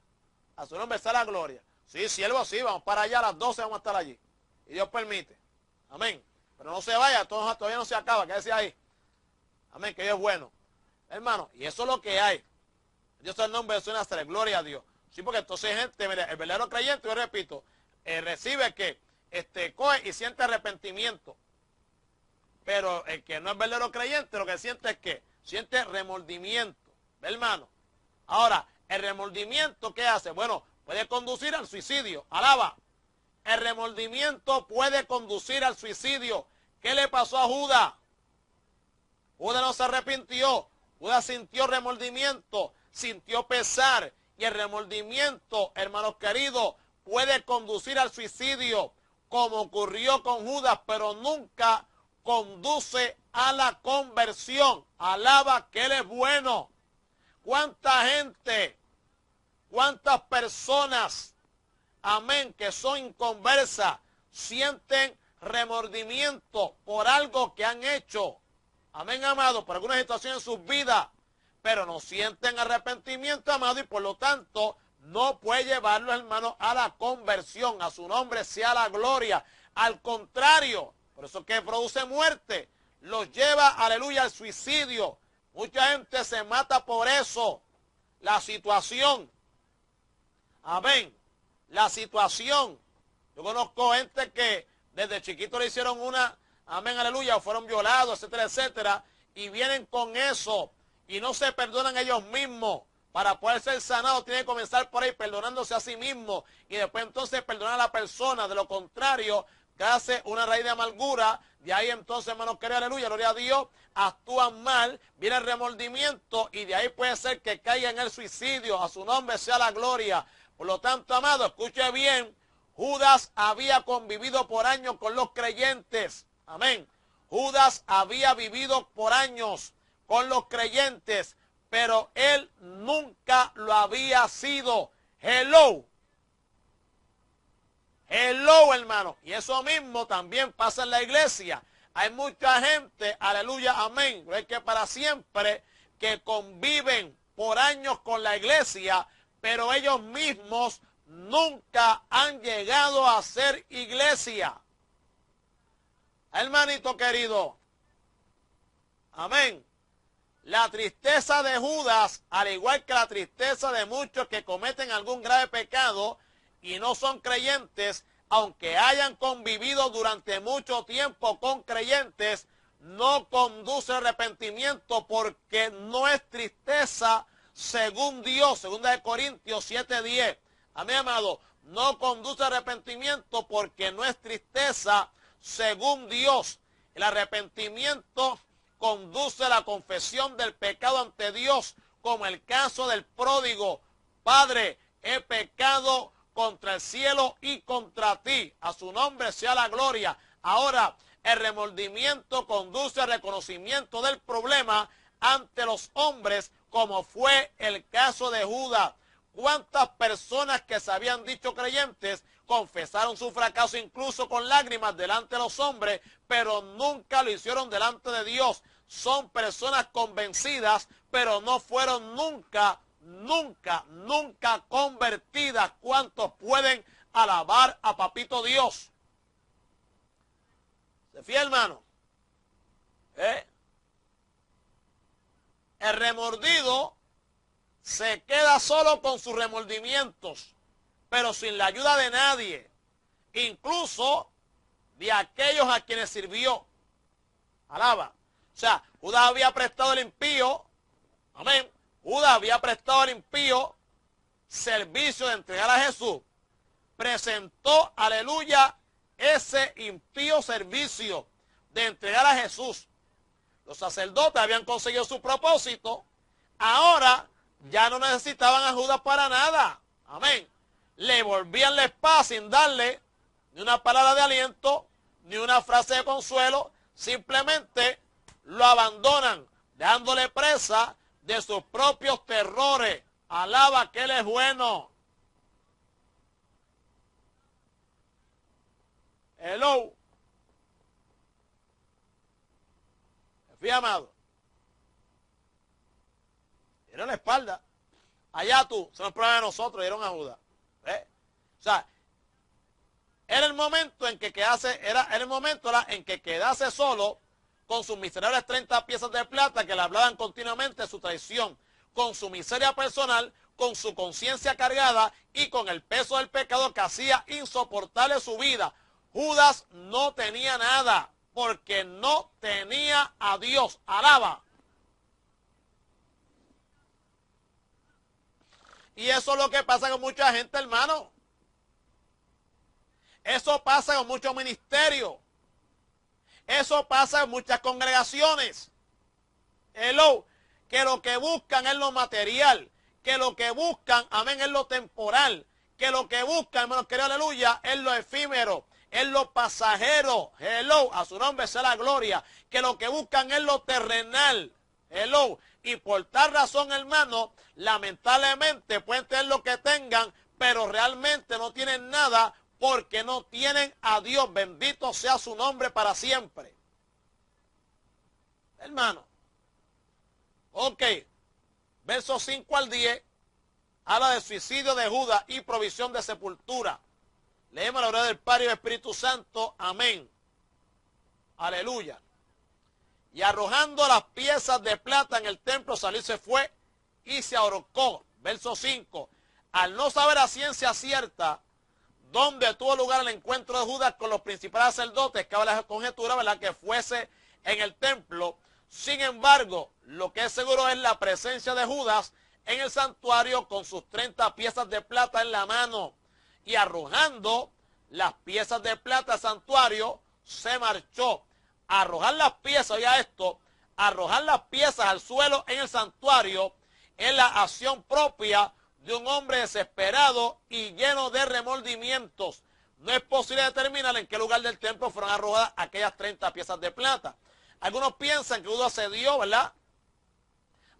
A su nombre sea la gloria. Sí, siervos, sí, vamos para allá, a las 12 vamos a estar allí. Y Dios permite. Amén. Pero no se vaya, todavía no se acaba, ¿qué decía ahí? Amén, que Dios es bueno. Hermano, y eso es lo que hay. Dios es el nombre de Jesús Nazaret, gloria a Dios. Sí, porque entonces gente, mire, el verdadero creyente, yo repito, recibe que coge y siente arrepentimiento. Pero el que no es verdadero creyente, lo que siente es que siente remordimiento. ¿Ve, hermano? Ahora, el remordimiento, ¿qué hace? Bueno, puede conducir al suicidio. Alaba. El remordimiento puede conducir al suicidio. ¿Qué le pasó a Judas? Judas no se arrepintió. Judas sintió remordimiento, sintió pesar. Y el remordimiento, hermanos queridos, puede conducir al suicidio, como ocurrió con Judas, pero nunca conduce a la conversión. Alaba que Él es bueno. ¿Cuánta gente, cuántas personas, amén, que son inconversas, sienten remordimiento por algo que han hecho? Amén, amado, por alguna situación en sus vidas, pero no sienten arrepentimiento, amado, y por lo tanto no puede llevarlo, hermano, a la conversión. A su nombre sea la gloria. Al contrario, por eso que produce muerte, los lleva, aleluya, al suicidio. Mucha gente se mata por eso. La situación. Amén. La situación. Yo conozco gente que desde chiquito le hicieron una, amén, aleluya, o fueron violados, etcétera, etcétera, y vienen con eso y no se perdonan ellos mismos. Para poder ser sanado tiene que comenzar por ahí perdonándose a sí mismo y después entonces perdonar a la persona. De lo contrario, que hace una raíz de amargura. De ahí entonces, hermanos queridos, aleluya, gloria a Dios, actúan mal, viene el remordimiento y de ahí puede ser que caiga en el suicidio. A su nombre sea la gloria. Por lo tanto, amado, escuche bien, Judas había convivido por años con los creyentes. Amén. Judas había vivido por años con los creyentes, pero él nunca lo había sido. Hello. Hello, hermano. Y eso mismo también pasa en la iglesia. Hay mucha gente, aleluya, amén, es que para siempre, que conviven por años con la iglesia, pero ellos mismos nunca han llegado a ser iglesia. Hermanito querido, amén. La tristeza de Judas, al igual que la tristeza de muchos que cometen algún grave pecado y no son creyentes, aunque hayan convivido durante mucho tiempo con creyentes, no conduce al arrepentimiento, porque no es tristeza según Dios. 2 Corintios 7:10. Amén, amado. No conduce al arrepentimiento porque no es tristeza según Dios. El arrepentimiento conduce a la confesión del pecado ante Dios, como el caso del pródigo. Padre, he pecado contra el cielo y contra ti. A su nombre sea la gloria. Ahora, el remordimiento conduce al reconocimiento del problema ante los hombres, como fue el caso de Judas. ¿Cuántas personas que se habían dicho creyentes confesaron su fracaso incluso con lágrimas delante de los hombres, pero nunca lo hicieron delante de Dios? Son personas convencidas, pero no fueron nunca nunca, nunca convertidas. ¿Cuántos pueden alabar a Papito Dios? ¿Se fía, hermano? El remordido se queda solo con sus remordimientos, pero sin la ayuda de nadie, incluso de aquellos a quienes sirvió. Alaba. O sea, Judas había prestado al impío, amén, Judas había prestado al impío servicio de entregar a Jesús. Presentó, aleluya, ese impío servicio de entregar a Jesús. Los sacerdotes habían conseguido su propósito. Ahora ya no necesitaban a Judas para nada. Amén. Le volvían la espada sin darle ni una palabra de aliento, ni una frase de consuelo. Simplemente lo abandonan, dejándole presa de sus propios terrores. Alaba que Él es bueno. Hello. Fíjate, amado. Dieron la espalda. Allá tú, se nos prueba de nosotros, dieron a Judas. O sea, era el momento en que quedase solo con sus miserables 30 piezas de plata que le hablaban continuamente de su traición, con su miseria personal, con su conciencia cargada y con el peso del pecado que hacía insoportable su vida. Judas no tenía nada porque no tenía a Dios. Alaba. Y eso es lo que pasa con mucha gente, hermano. Eso pasa con muchos ministerios. Eso pasa en muchas congregaciones. Hello. Que lo que buscan es lo material. Que lo que buscan, amén, es lo temporal. Que lo que buscan, hermanos queridos, aleluya, es lo efímero. Es lo pasajero. Hello. A su nombre sea la gloria. Que lo que buscan es lo terrenal. Hello. Y por tal razón, hermano, lamentablemente pueden tener lo que tengan, pero realmente no tienen nada porque no tienen a Dios. Bendito sea su nombre para siempre. Hermano. Ok. Versos 5 al 10. Habla de suicidio de Judas y provisión de sepultura. Leemos la oración del Padre y del Espíritu Santo. Amén. Aleluya. Y arrojando las piezas de plata en el templo, salió y se fue y se ahorcó. Verso 5. Al no saber a ciencia cierta dónde tuvo lugar el encuentro de Judas con los principales sacerdotes, cabe la conjetura, ¿verdad?, que fuese en el templo. Sin embargo, lo que es seguro es la presencia de Judas en el santuario con sus 30 piezas de plata en la mano. Y arrojando las piezas de plata al santuario, se marchó. Arrojar las piezas, oiga esto, arrojar las piezas al suelo en el santuario es la acción propia de un hombre desesperado y lleno de remordimientos. No es posible determinar en qué lugar del templo fueron arrojadas aquellas 30 piezas de plata. Algunos piensan que Judas se dio, ¿verdad?,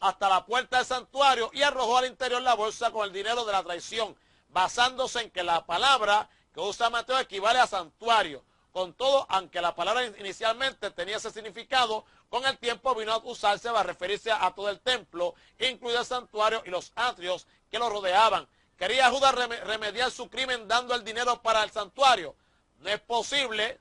hasta la puerta del santuario y arrojó al interior la bolsa con el dinero de la traición, basándose en que la palabra que usa Mateo equivale a santuario. Con todo, aunque la palabra inicialmente tenía ese significado, con el tiempo vino a usarse para referirse a todo el templo, incluido el santuario y los atrios que lo rodeaban. ¿Quería Judas remediar su crimen dando el dinero para el santuario? No es posible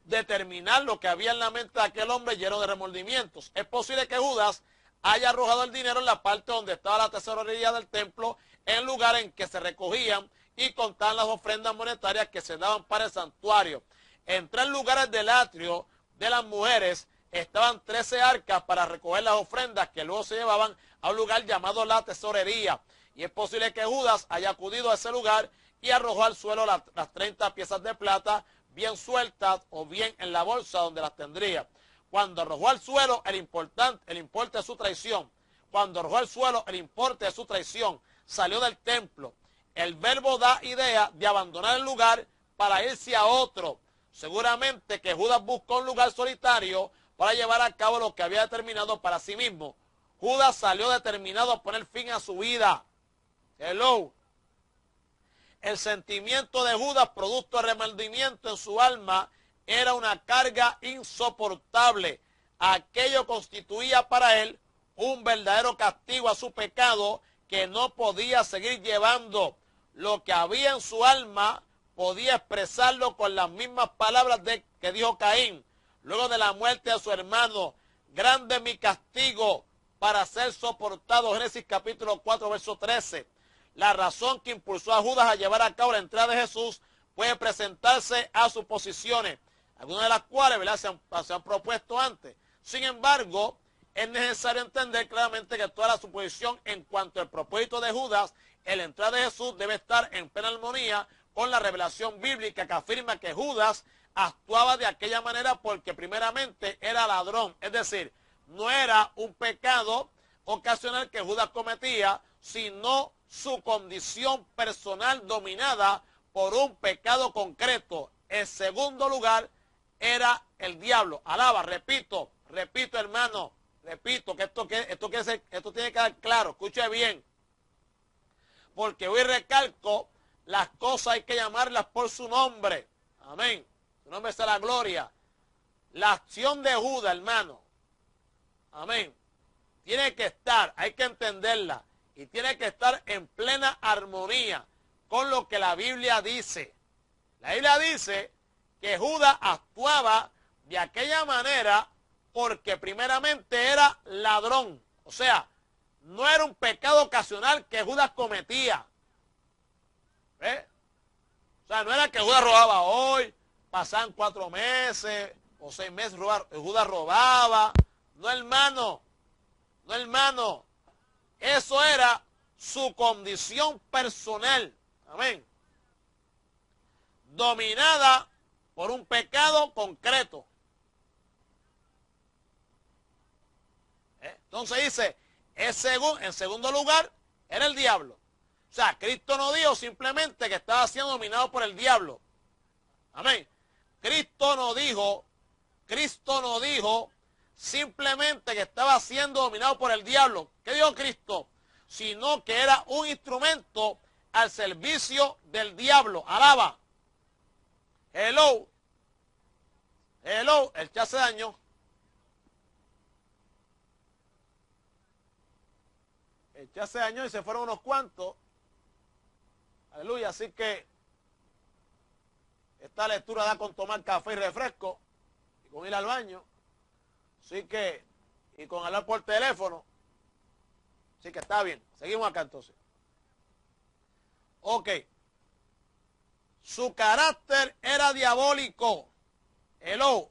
determinar lo que había en la mente de aquel hombre lleno de remordimientos. Es posible que Judas haya arrojado el dinero en la parte donde estaba la tesorería del templo, en lugar en que se recogían y contaban las ofrendas monetarias que se daban para el santuario. En 3 lugares del atrio de las mujeres estaban 13 arcas para recoger las ofrendas que luego se llevaban a un lugar llamado la tesorería. Y es posible que Judas haya acudido a ese lugar y arrojó al suelo las 30 piezas de plata bien sueltas o bien en la bolsa donde las tendría. Cuando arrojó al suelo el importe de su traición, cuando arrojó al suelo el importe de su traición, salió del templo. El verbo da idea de abandonar el lugar para irse a otro. Seguramente que Judas buscó un lugar solitario para llevar a cabo lo que había determinado para sí mismo. Judas salió determinado a poner fin a su vida. Hello. El sentimiento de Judas, producto de remordimiento en su alma, era una carga insoportable. Aquello constituía para él un verdadero castigo a su pecado que no podía seguir llevando lo que había en su alma, podía expresarlo con las mismas palabras que dijo Caín, luego de la muerte de su hermano. Grande es mi castigo para ser soportado. Génesis capítulo 4, verso 13. La razón que impulsó a Judas a llevar a cabo la entrada de Jesús puede presentarse a suposiciones, algunas de las cuales, ¿verdad?, se han propuesto antes. Sin embargo, es necesario entender claramente que toda la suposición en cuanto al propósito de Judas en la entrada de Jesús debe estar en plena armonía con la revelación bíblica que afirma que Judas actuaba de aquella manera porque primeramente era ladrón. Es decir, no era un pecado ocasional que Judas cometía, sino su condición personal dominada por un pecado concreto. En segundo lugar, era el diablo. Alaba, repito hermano, repito que esto tiene que quedar claro. Escuche bien, porque hoy recalco, las cosas hay que llamarlas por su nombre. Amén. Su nombre sea la gloria. La acción de Judas, hermano, amén, tiene que estar, hay que entenderla, y tiene que estar en plena armonía con lo que la Biblia dice. La Biblia dice que Judas actuaba de aquella manera porque primeramente era ladrón. O sea, no era un pecado ocasional que Judas cometía. ¿Ves? O sea, no era que Judas robaba hoy, pasaban 4 meses o 6 meses, Judas robaba. No, hermano, no, hermano. Eso era su condición personal. Amén. Dominada por un pecado concreto. Entonces dice, en segundo lugar, era el diablo. O sea, Cristo no dijo simplemente que estaba siendo dominado por el diablo. Amén. Cristo no dijo simplemente que estaba siendo dominado por el diablo. ¿Qué dijo Cristo? Sino que era un instrumento al servicio del diablo. Alaba. Hello, el chat se dañó. El chat se dañó y se fueron unos cuantos. Aleluya, así que esta lectura da con tomar café y refresco y con ir al baño. Así que, y con hablar por teléfono. Así que está bien. Seguimos acá entonces. Ok. Su carácter era diabólico. Hello.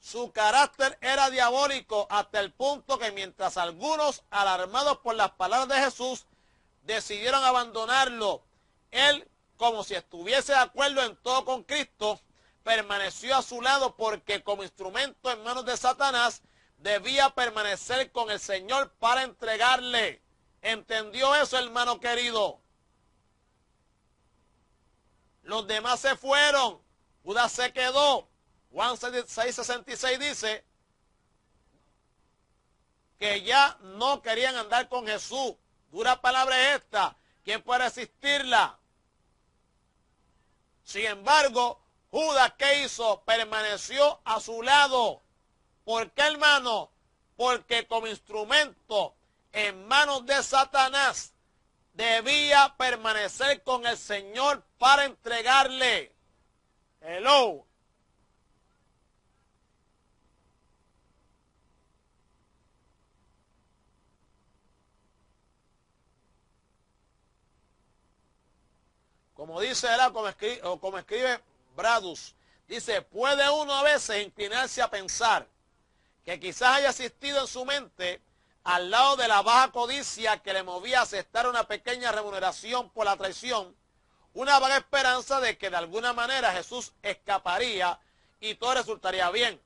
Su carácter era diabólico hasta el punto que mientras algunos, alarmados por las palabras de Jesús, decidieron abandonarlo, él, como si estuviese de acuerdo en todo con Cristo, permaneció a su lado porque como instrumento en manos de Satanás debía permanecer con el Señor para entregarle. ¿Entendió eso, hermano querido? Los demás se fueron, Judas se quedó. Juan 6:66 dice que ya no querían andar con Jesús. Dura palabra es esta. ¿Quién puede resistirla? Sin embargo, Judas, ¿qué hizo? Permaneció a su lado. ¿Por qué, hermano? Porque como instrumento en manos de Satanás debía permanecer con el Señor para entregarle. Hello. Como dice, ¿verdad? Como escribe Bradus, dice, puede uno a veces inclinarse a pensar que quizás haya existido en su mente, al lado de la baja codicia que le movía a aceptar una pequeña remuneración por la traición, una vaga esperanza de que de alguna manera Jesús escaparía y todo resultaría bien.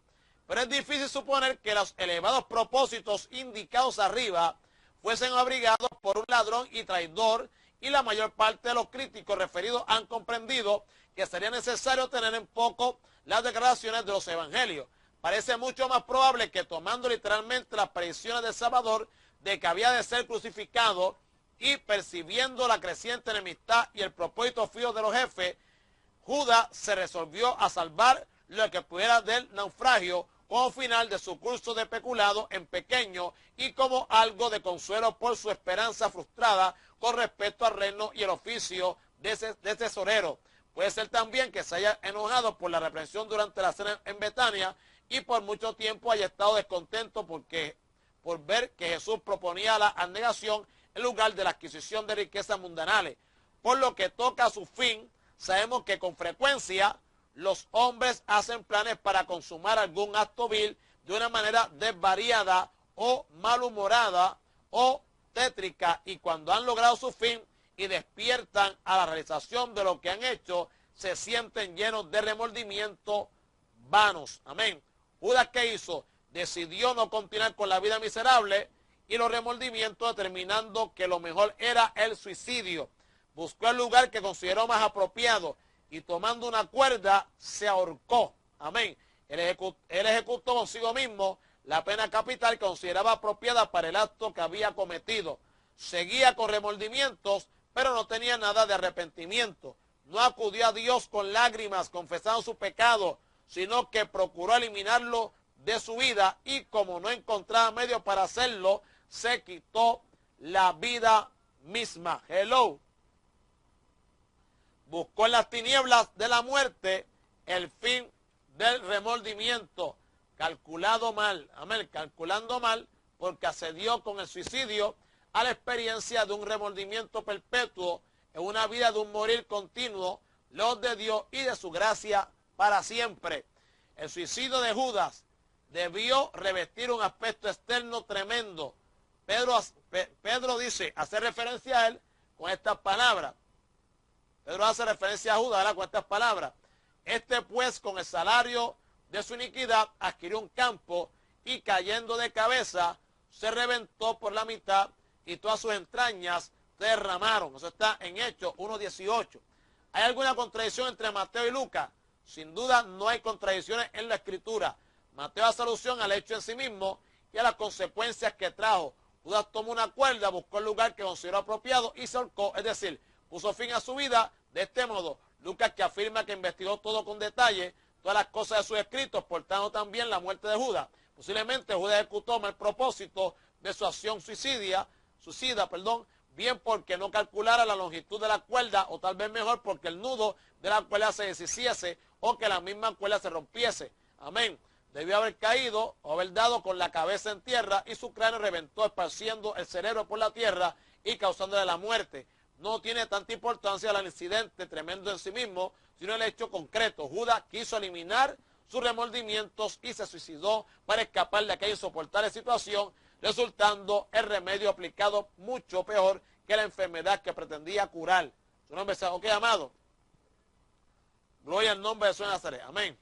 Pero es difícil suponer que los elevados propósitos indicados arriba fuesen abrigados por un ladrón y traidor, y la mayor parte de los críticos referidos han comprendido que sería necesario tener en poco las declaraciones de los evangelios. Parece mucho más probable que, tomando literalmente las predicciones del Salvador de que había de ser crucificado y percibiendo la creciente enemistad y el propósito fijo de los jefes, Judas se resolvió a salvar lo que pudiera del naufragio como final de su curso de peculado en pequeño y como algo de consuelo por su esperanza frustrada con respecto al reino y el oficio de tesorero. Puede ser también que se haya enojado por la reprensión durante la cena en Betania y por mucho tiempo haya estado descontento por ver que Jesús proponía la abnegación en lugar de la adquisición de riquezas mundanales. Por lo que toca a su fin, sabemos que con frecuencia los hombres hacen planes para consumar algún acto vil de una manera desvariada o malhumorada o tétrica, y cuando han logrado su fin y despiertan a la realización de lo que han hecho, se sienten llenos de remordimientos vanos. Amén. Judas, ¿qué hizo? Decidió no continuar con la vida miserable y los remordimientos, determinando que lo mejor era el suicidio. Buscó el lugar que consideró más apropiado y tomando una cuerda se ahorcó. Amén. Él ejecutó consigo mismo la pena capital que consideraba apropiada para el acto que había cometido. Seguía con remordimientos, pero no tenía nada de arrepentimiento. No acudió a Dios con lágrimas confesando su pecado, sino que procuró eliminarlo de su vida, y como no encontraba medio para hacerlo, se quitó la vida misma. Hello. Buscó en las tinieblas de la muerte el fin del remordimiento, calculado mal, amén, calculando mal, porque accedió con el suicidio a la experiencia de un remordimiento perpetuo en una vida de un morir continuo, lejos de Dios y de su gracia para siempre. El suicidio de Judas debió revestir un aspecto externo tremendo. Pedro dice, hace referencia a él con estas palabras. Pedro hace referencia a Judas, ¿verdad?, con estas palabras. Este pues con el salario de su iniquidad adquirió un campo y cayendo de cabeza se reventó por la mitad y todas sus entrañas se derramaron. Eso está en Hechos 1:18. ¿Hay alguna contradicción entre Mateo y Lucas? Sin duda no hay contradicciones en la escritura. Mateo hace alusión al hecho en sí mismo y a las consecuencias que trajo. Judas tomó una cuerda, buscó el lugar que consideró apropiado y se ahorcó, es decir, puso fin a su vida de este modo. Lucas, que afirma que investigó todo con detalle, todas las cosas de sus escritos, portando también la muerte de Judas. Posiblemente Judas ejecutó mal propósito de su acción suicida, bien porque no calculara la longitud de la cuerda, o tal vez mejor porque el nudo de la cuerda se deshiciese o que la misma cuerda se rompiese. Amén. Debió haber caído o haber dado con la cabeza en tierra y su cráneo reventó, esparciendo el cerebro por la tierra y causándole la muerte. No tiene tanta importancia el incidente tremendo en sí mismo, sino el hecho concreto. Judas quiso eliminar sus remordimientos y se suicidó para escapar de aquella insoportable situación, resultando el remedio aplicado mucho peor que la enfermedad que pretendía curar. Su nombre es, ok, amado. Gloria al nombre de Jesús de Nazaret. Amén.